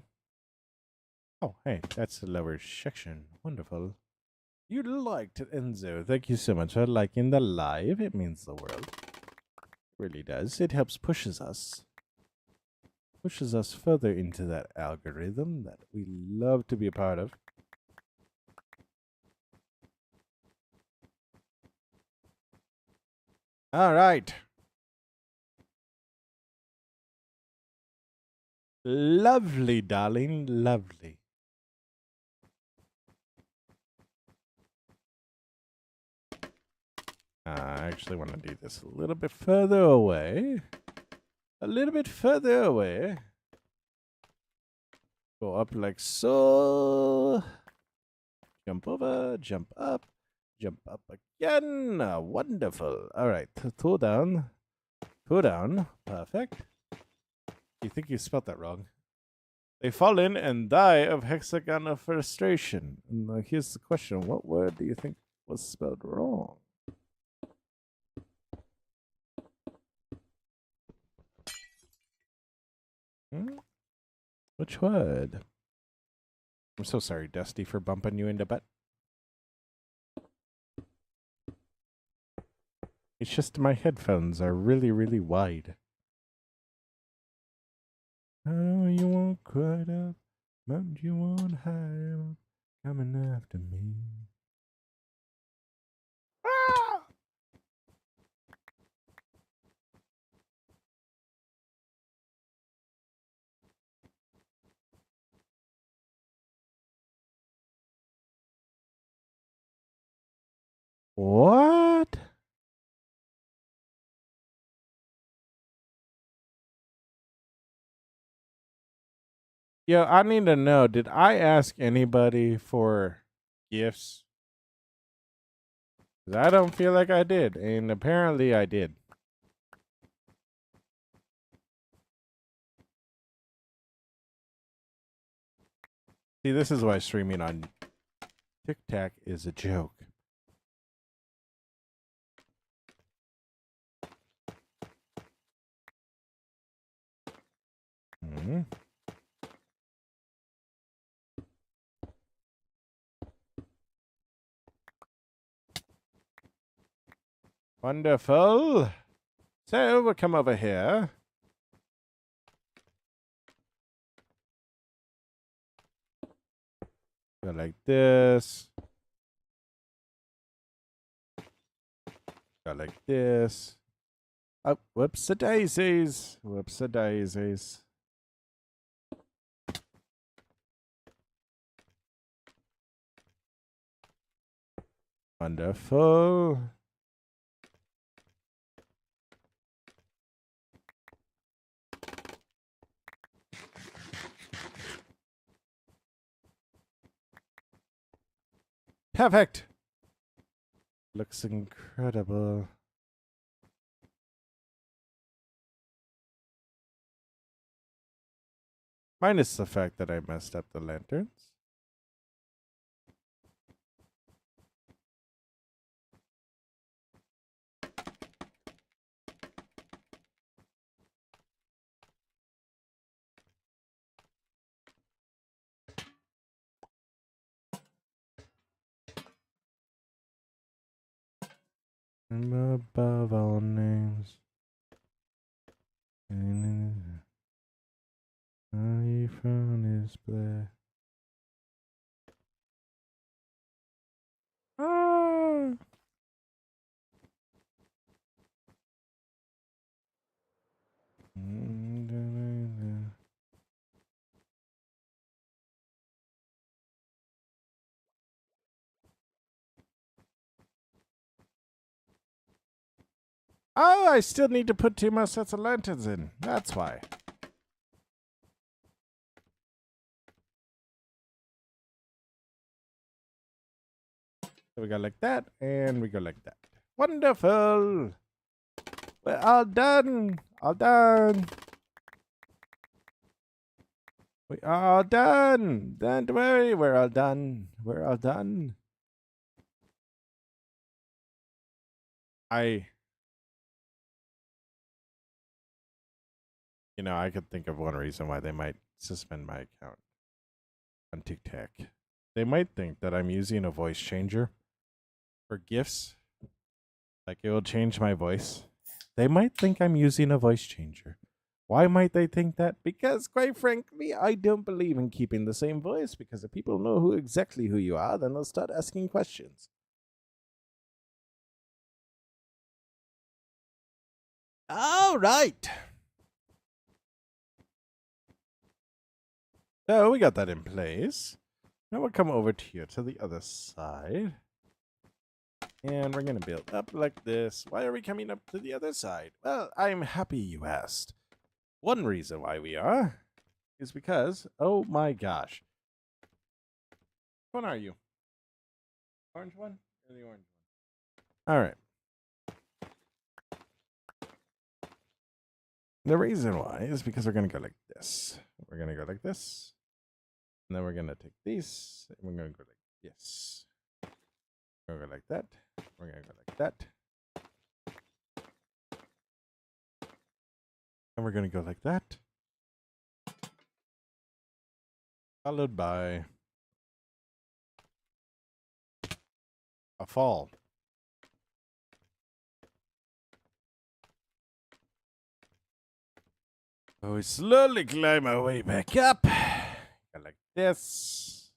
Oh, hey, that's the lower section. Wonderful. You liked it, Enzo. Thank you so much for liking the live. It means the world. It really does. It helps pushes us further into that algorithm that we love to be a part of. All right. Lovely, darling. Lovely. I actually want to do this a little bit further away. A little bit further away. Go up like so. Jump over, jump up again. Wonderful. All right, two down. Two down. Perfect. You think you spelled that wrong? They fall in and die of hexagonal frustration. And here's the question: what word do you think was spelled wrong? Which word? I'm so sorry, Dusty, for bumping you into butt. It's just my headphones are really, really wide. Oh, you won't quite up, but you won't hide up, coming after me. Ah! What? Yo, I need to know, did I ask anybody for gifts? 'Cause I don't feel like I did, and apparently I did. See, this is why streaming on TikTok is a joke. Hmm. Wonderful. So we'll come over here. Go like this. Go like this. Oh, whoops a daisies. Whoops a daisies. Wonderful. Perfect. Looks incredible. Minus the fact that I messed up the lanterns. And above all names. I found his blood. Ah. Oh, I still need to put 2 more sets of lanterns in. That's why. So we go like that, and we go like that. Wonderful. We're all done. All done. We are all done. Don't worry, we're all done. We're all done. I could think of one reason why they might suspend my account on TikTok. They might think that I'm using a voice changer for gifts. Like it will change my voice. They might think I'm using a voice changer. Why might they think that? Because, quite frankly, I don't believe in keeping the same voice. Because if people know exactly who you are, then they'll start asking questions. All right. So we got that in place. Now we'll come over here to the other side. And we're going to build up like this. Why are we coming up to the other side? Well, I'm happy you asked. One reason why we are is because, oh my gosh. Which one are you? Orange one? Or the orange one? All right. The reason why is because we're going to go like this. We're going to go like this. And then we're going to take these. And we're going to go like this. We're going to go like that. We're going to go like that. And we're going to go like that. Followed by a fall. So we slowly climb our way back up. Go like this.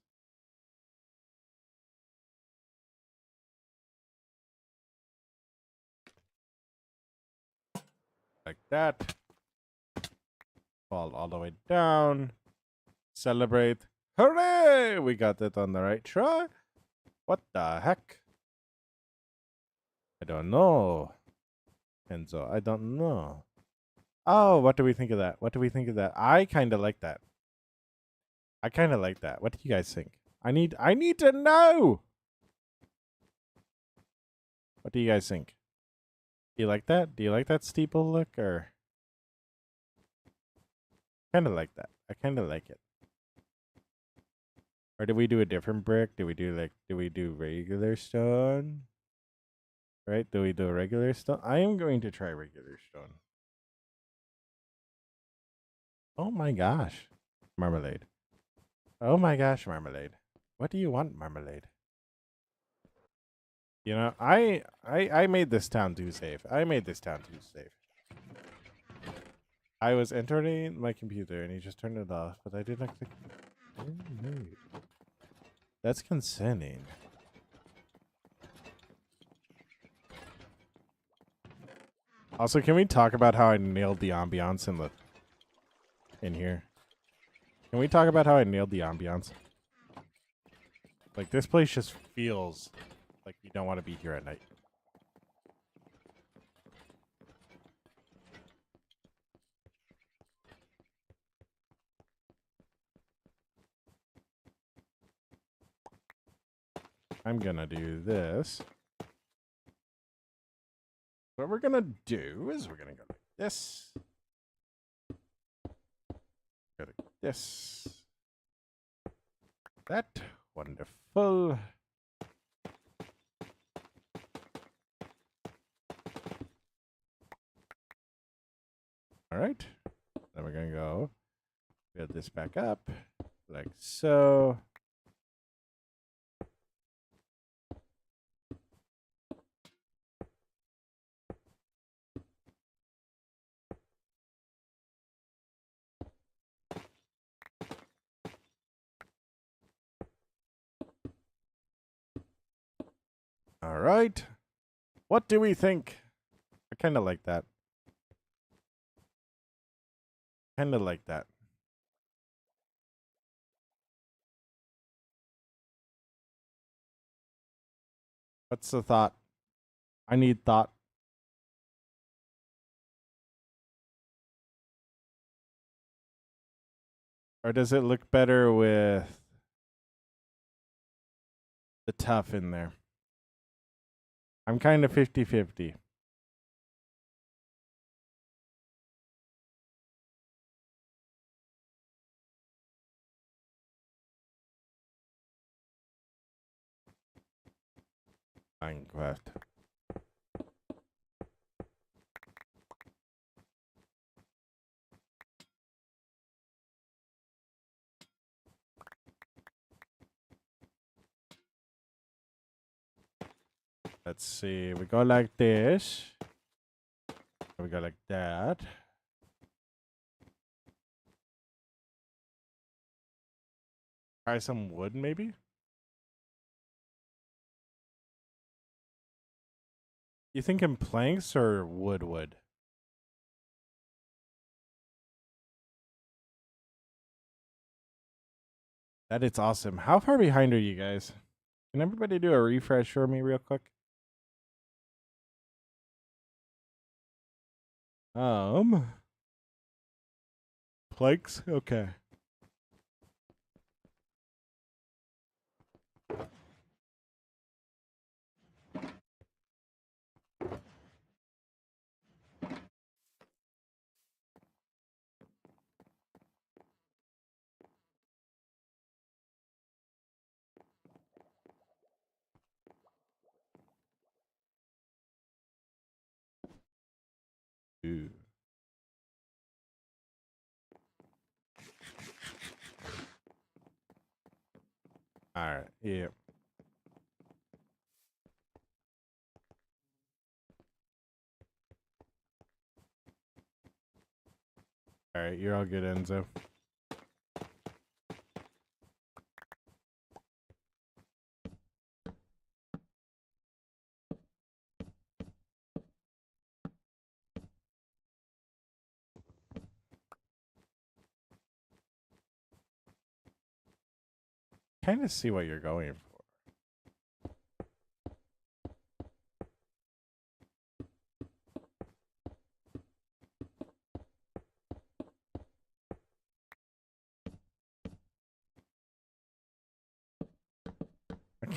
Like that. Fall all the way down. Celebrate. Hooray! We got it on the right try. What the heck? I don't know, Enzo. I don't know. Oh, what do we think of that? What do we think of that? I kind of like that. I kind of like that. What do you guys think? I need to know. What do you guys think? Do you like that? Do you like that steeple look, or kind of like that? I kind of like it. Or do we do a different brick? Do we do regular stone? Right? Do we do regular stone? I am going to try regular stone. Oh my gosh. Marmalade. Oh my gosh, marmalade. What do you want, marmalade? You know, I made this town too safe. I made this town too safe. I was entering my computer and he just turned it off, but I did not click. That's concerning. Also, can we talk about how I nailed the ambiance in here? Can we talk about how I nailed the ambiance? Like, this place just feels like you don't want to be here at night. I'm gonna do this. What we're gonna do is we're gonna go like this. Go like this. That. Wonderful. All right. Then we're gonna go build this back up like so. All right. What do we think? I kind of like that. Kind of like that. What's the thought? I need thought. Or does it look better with the tough in there? I'm kind of 50-50. Minecraft. Let's see. We go like this. We go like that. Try some wood, maybe? You thinking planks or wood? That is awesome. How far behind are you guys? Can everybody do a refresh for me real quick? Planks? Okay. Ooh. All right. Yeah. All right. You're all good, Enzo. Kind of see what you're going for.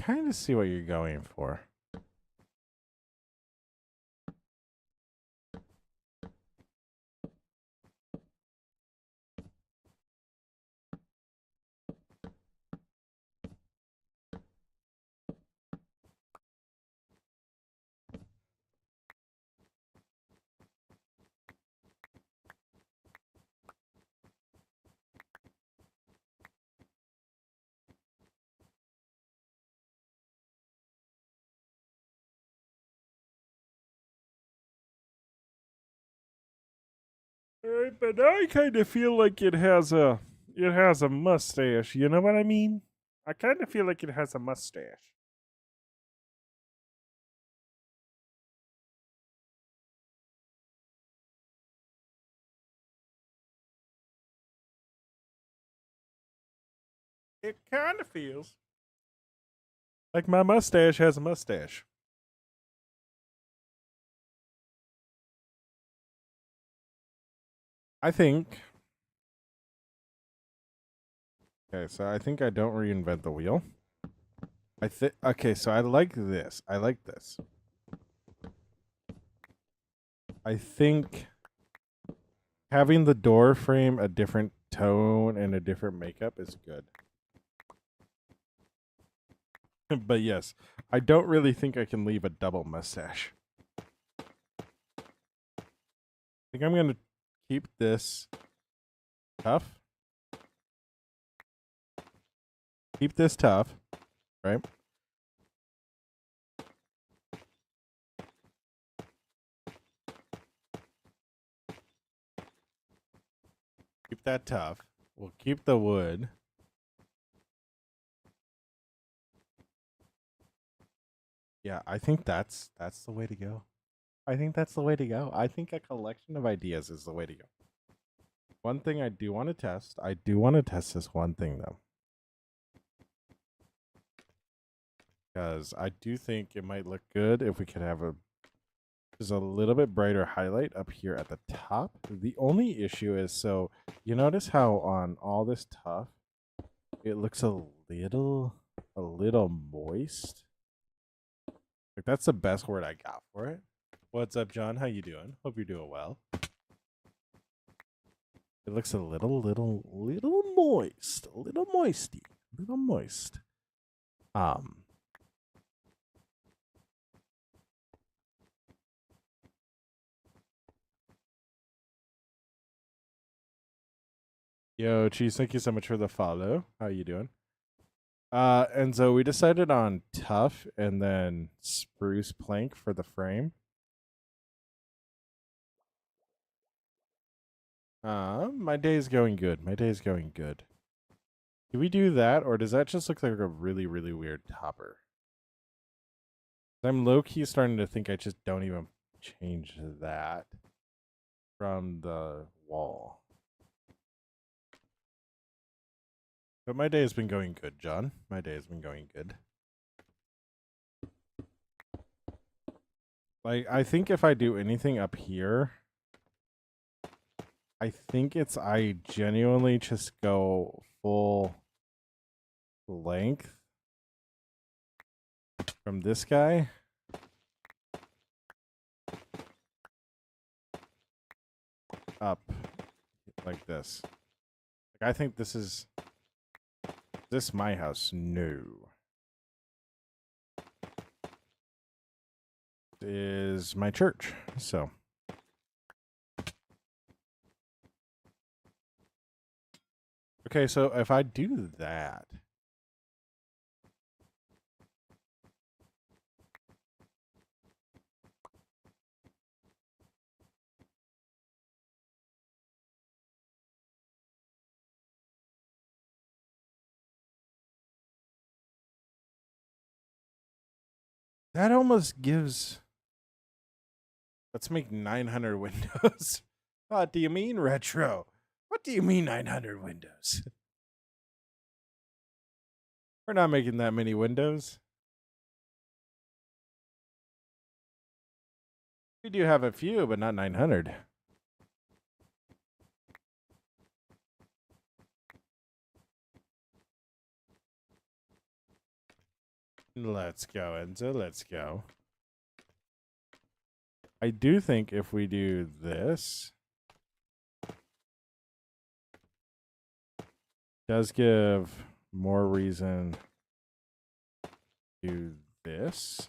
kind of see what you're going for. Alright, but I kind of feel like it has a mustache. You know what I mean? I kind of feel like it has a mustache. It kind of feels like my mustache has a mustache. I think. Okay, so I think I don't reinvent the wheel. I think. Okay, so I like this. I like this. I think having the door frame a different tone and a different makeup is good. But yes, I don't really think I can leave a double mustache. I think I'm going to keep this tough. Keep this tough, right? Keep that tough. We'll keep the wood. Yeah, I think that's the way to go. I think that's the way to go. I think a collection of ideas is the way to go. One thing I do want to test. I do want to test this one thing though. Because I do think it might look good if we could have just a little bit brighter highlight up here at the top. The only issue is, so you notice how on all this tuff, it looks a little moist. Like that's the best word I got for it. What's up, John? How you doing? Hope you're doing well. It looks a little moist, a little moisty, a little moist. Yo, Cheese, thank you so much for the follow. How you doing? And so we decided on tough and then spruce plank for the frame. My day's going good. My day's going good. Do we do that, or does that just look like a really weird topper? I'm low key starting to think I just don't even change that from the wall. But my day has been going good, John. My day has been going good. Like, I think if I do anything up here, I think I genuinely just go full length from this guy. Up like this. Like, I think this is my house? No. It is my church. So okay, so if I do that, that almost gives. Let's make 900 windows. What do you mean retro? What do you mean 900 windows? We're not making that many windows. We do have a few, but not 900. Let's go, Enzo. Let's go. I do think if we do this, does give more reason to do this.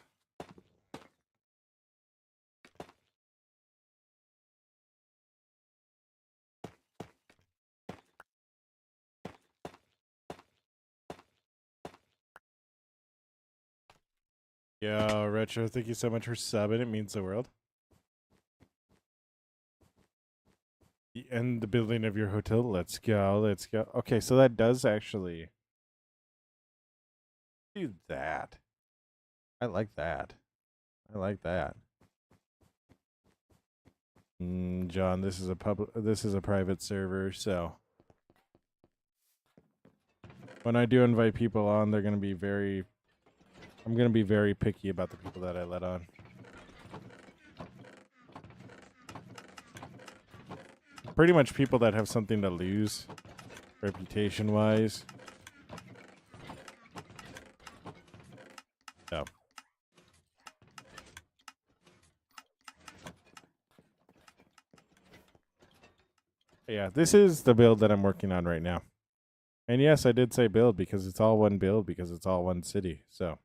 Yo, Retro, thank you so much for subbing. It means the world. And the building of your hotel. Let's go. Let's go. Okay, so that does actually do that. I like that. I like that. John, this is a private server, so when I do invite people on, they're going to be I'm going to be very picky about the people that I let on. Pretty much people that have something to lose, reputation-wise. So. Yeah, this is the build that I'm working on right now. And yes, I did say build because it's all one build because it's all one city. So,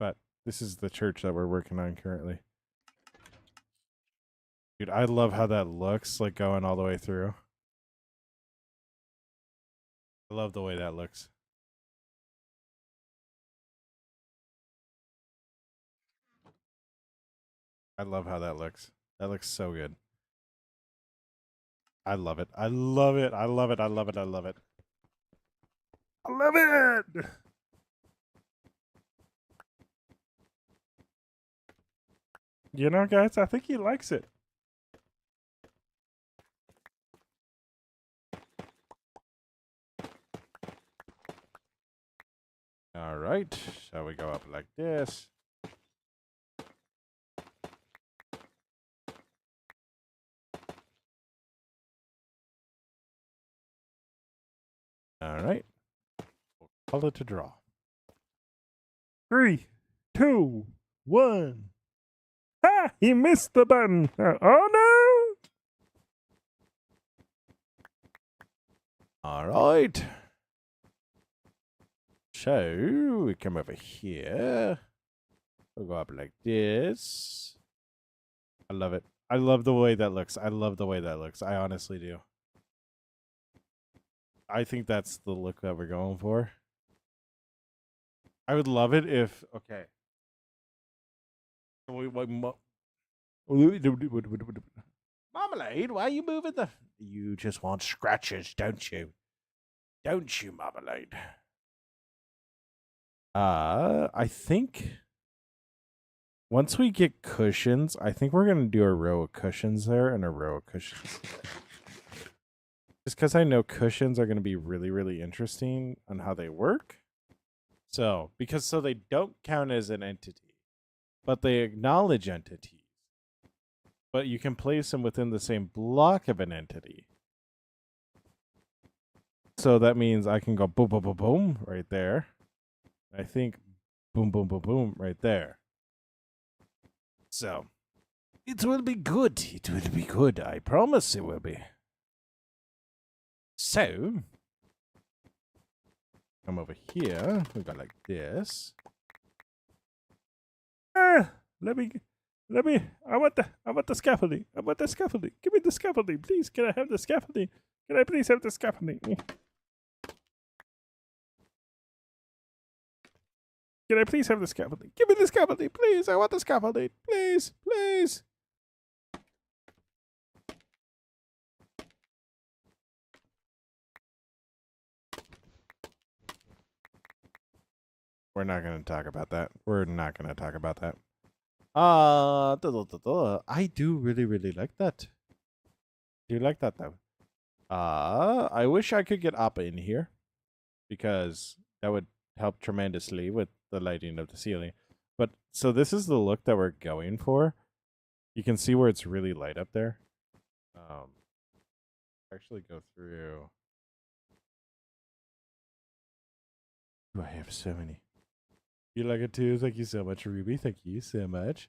but this is the church that we're working on currently. Dude, I love how that looks, like going all the way through. I love the way that looks. I love how that looks. That looks so good. I love it. I love it. I love it. I love it. I love it. I love it. You know, guys, I think he likes it. All right. Shall we go up like this? All right. We'll call it a draw. 3, 2, 1. Ha! He missed the button. Oh no! All right. So we come over here. We'll go up like this. I love it. I love the way that looks. I love the way that looks. I honestly do. I think that's the look that we're going for. I would love it if okay. Marmalade, why are you moving the? You just want scratches, don't you? Don't you, Marmalade? I think once we get cushions, I think we're gonna do a row of cushions there and a row of cushions. Just because I know cushions are gonna be really, really interesting on how they work. So they don't count as an entity, but they acknowledge entities. But you can place them within the same block of an entity. So that means I can go boom, boom, boom, boom right there. I think boom, boom, boom, boom right there. So it will be good. It will be good. I promise it will be. So come over here. We got like this. Let me. I want the scaffolding. I want the scaffolding. Give me the scaffolding, please. Can I have the scaffolding? Can I please have the scaffolding? Can I please have the scaffolding? Give me the scaffolding, please. I want the scaffolding, please, please. We're not going to talk about that. We're not going to talk about that. I do really, really like that. Do you like that, though? I wish I could get Appa in here because that would help tremendously with the lighting of the ceiling. But so this is the look that we're going for. You can see where it's really light up there. Actually go through. I have so many. You like it too? Thank you so much, Ruby. Thank you so much.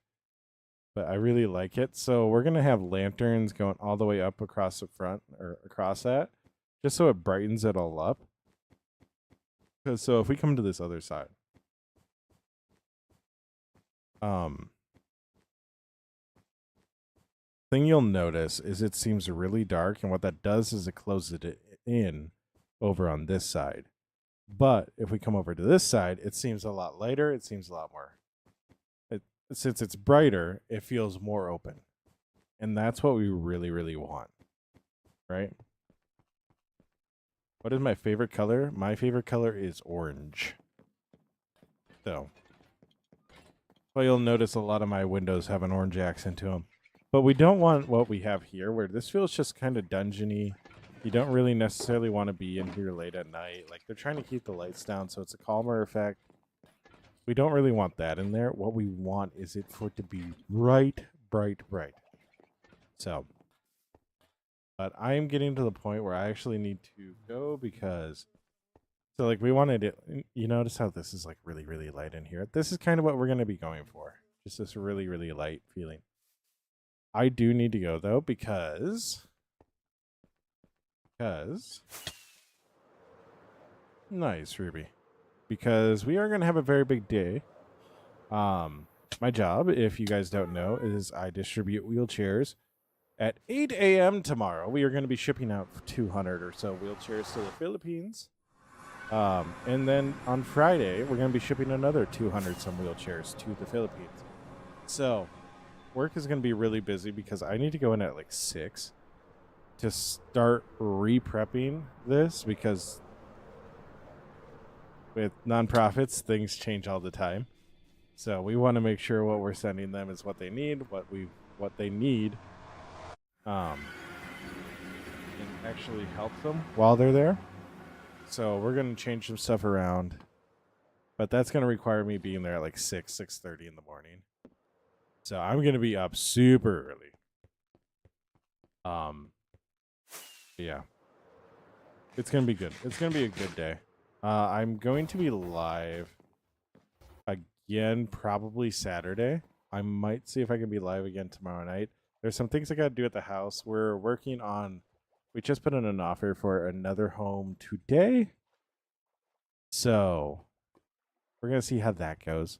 But I really like it. So we're gonna have lanterns going all the way up across the front or across that, just so it brightens it all up. Because so if we come to this other side, thing you'll notice is it seems really dark, and what that does is it closes it in over on this side. But if we come over to this side, it seems a lot lighter. It seems a lot more. Since it's brighter, it feels more open. And that's what we really, really want. Right? What is my favorite color? My favorite color is orange. So, well, you'll notice a lot of my windows have an orange accent to them. But we don't want what we have here, where this feels just kind of dungeony. You don't really necessarily want to be in here late at night. Like, they're trying to keep the lights down, so it's a calmer effect. We don't really want that in there. What we want is it for it to be bright, bright, bright. So, but I am getting to the point where I actually need to go because, so like we wanted it, you notice how this is like really, really light in here. This is kind of what we're going to be going for. Just this really, really light feeling. I do need to go though because nice, Ruby. Because we are going to have a very big day. My job, if you guys don't know, is I distribute wheelchairs. At 8 a.m. tomorrow, we are going to be shipping out 200 or so wheelchairs to the Philippines. And then on Friday, we're going to be shipping another 200 some wheelchairs to the Philippines. So, work is going to be really busy because I need to go in at like 6 to start re-prepping this because with nonprofits, things change all the time. So we want to make sure what we're sending them is what they need, what they need, and actually help them while they're there. So we're going to change some stuff around, but that's going to require me being there at like 6:30 in the morning. So I'm going to be up super early. Yeah, it's going to be good. It's going to be a good day. I'm going to be live again, probably Saturday. I might see if I can be live again tomorrow night. There's some things I got to do at the house. We're working on, we just put in an offer for another home today. So we're going to see how that goes.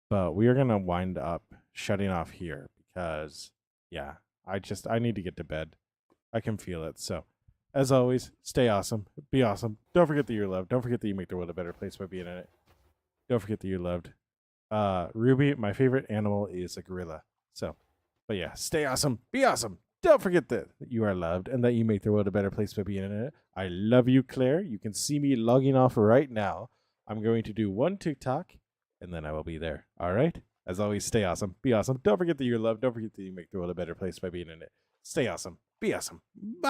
But we are going to wind up shutting off here because, yeah, I need to get to bed. I can feel it. So, as always, stay awesome. Be awesome. Don't forget that you're loved. Don't forget that you make the world a better place by being in it. Don't forget that you're loved. Ruby, my favorite animal is a gorilla. So, but yeah, stay awesome. Be awesome. Don't forget that you are loved and that you make the world a better place by being in it. I love you, Claire. You can see me logging off right now. I'm going to do one TikTok and then I will be there. All right? As always, stay awesome. Be awesome. Don't forget that you're loved. Don't forget that you make the world a better place by being in it. Stay awesome. Be awesome. Bye.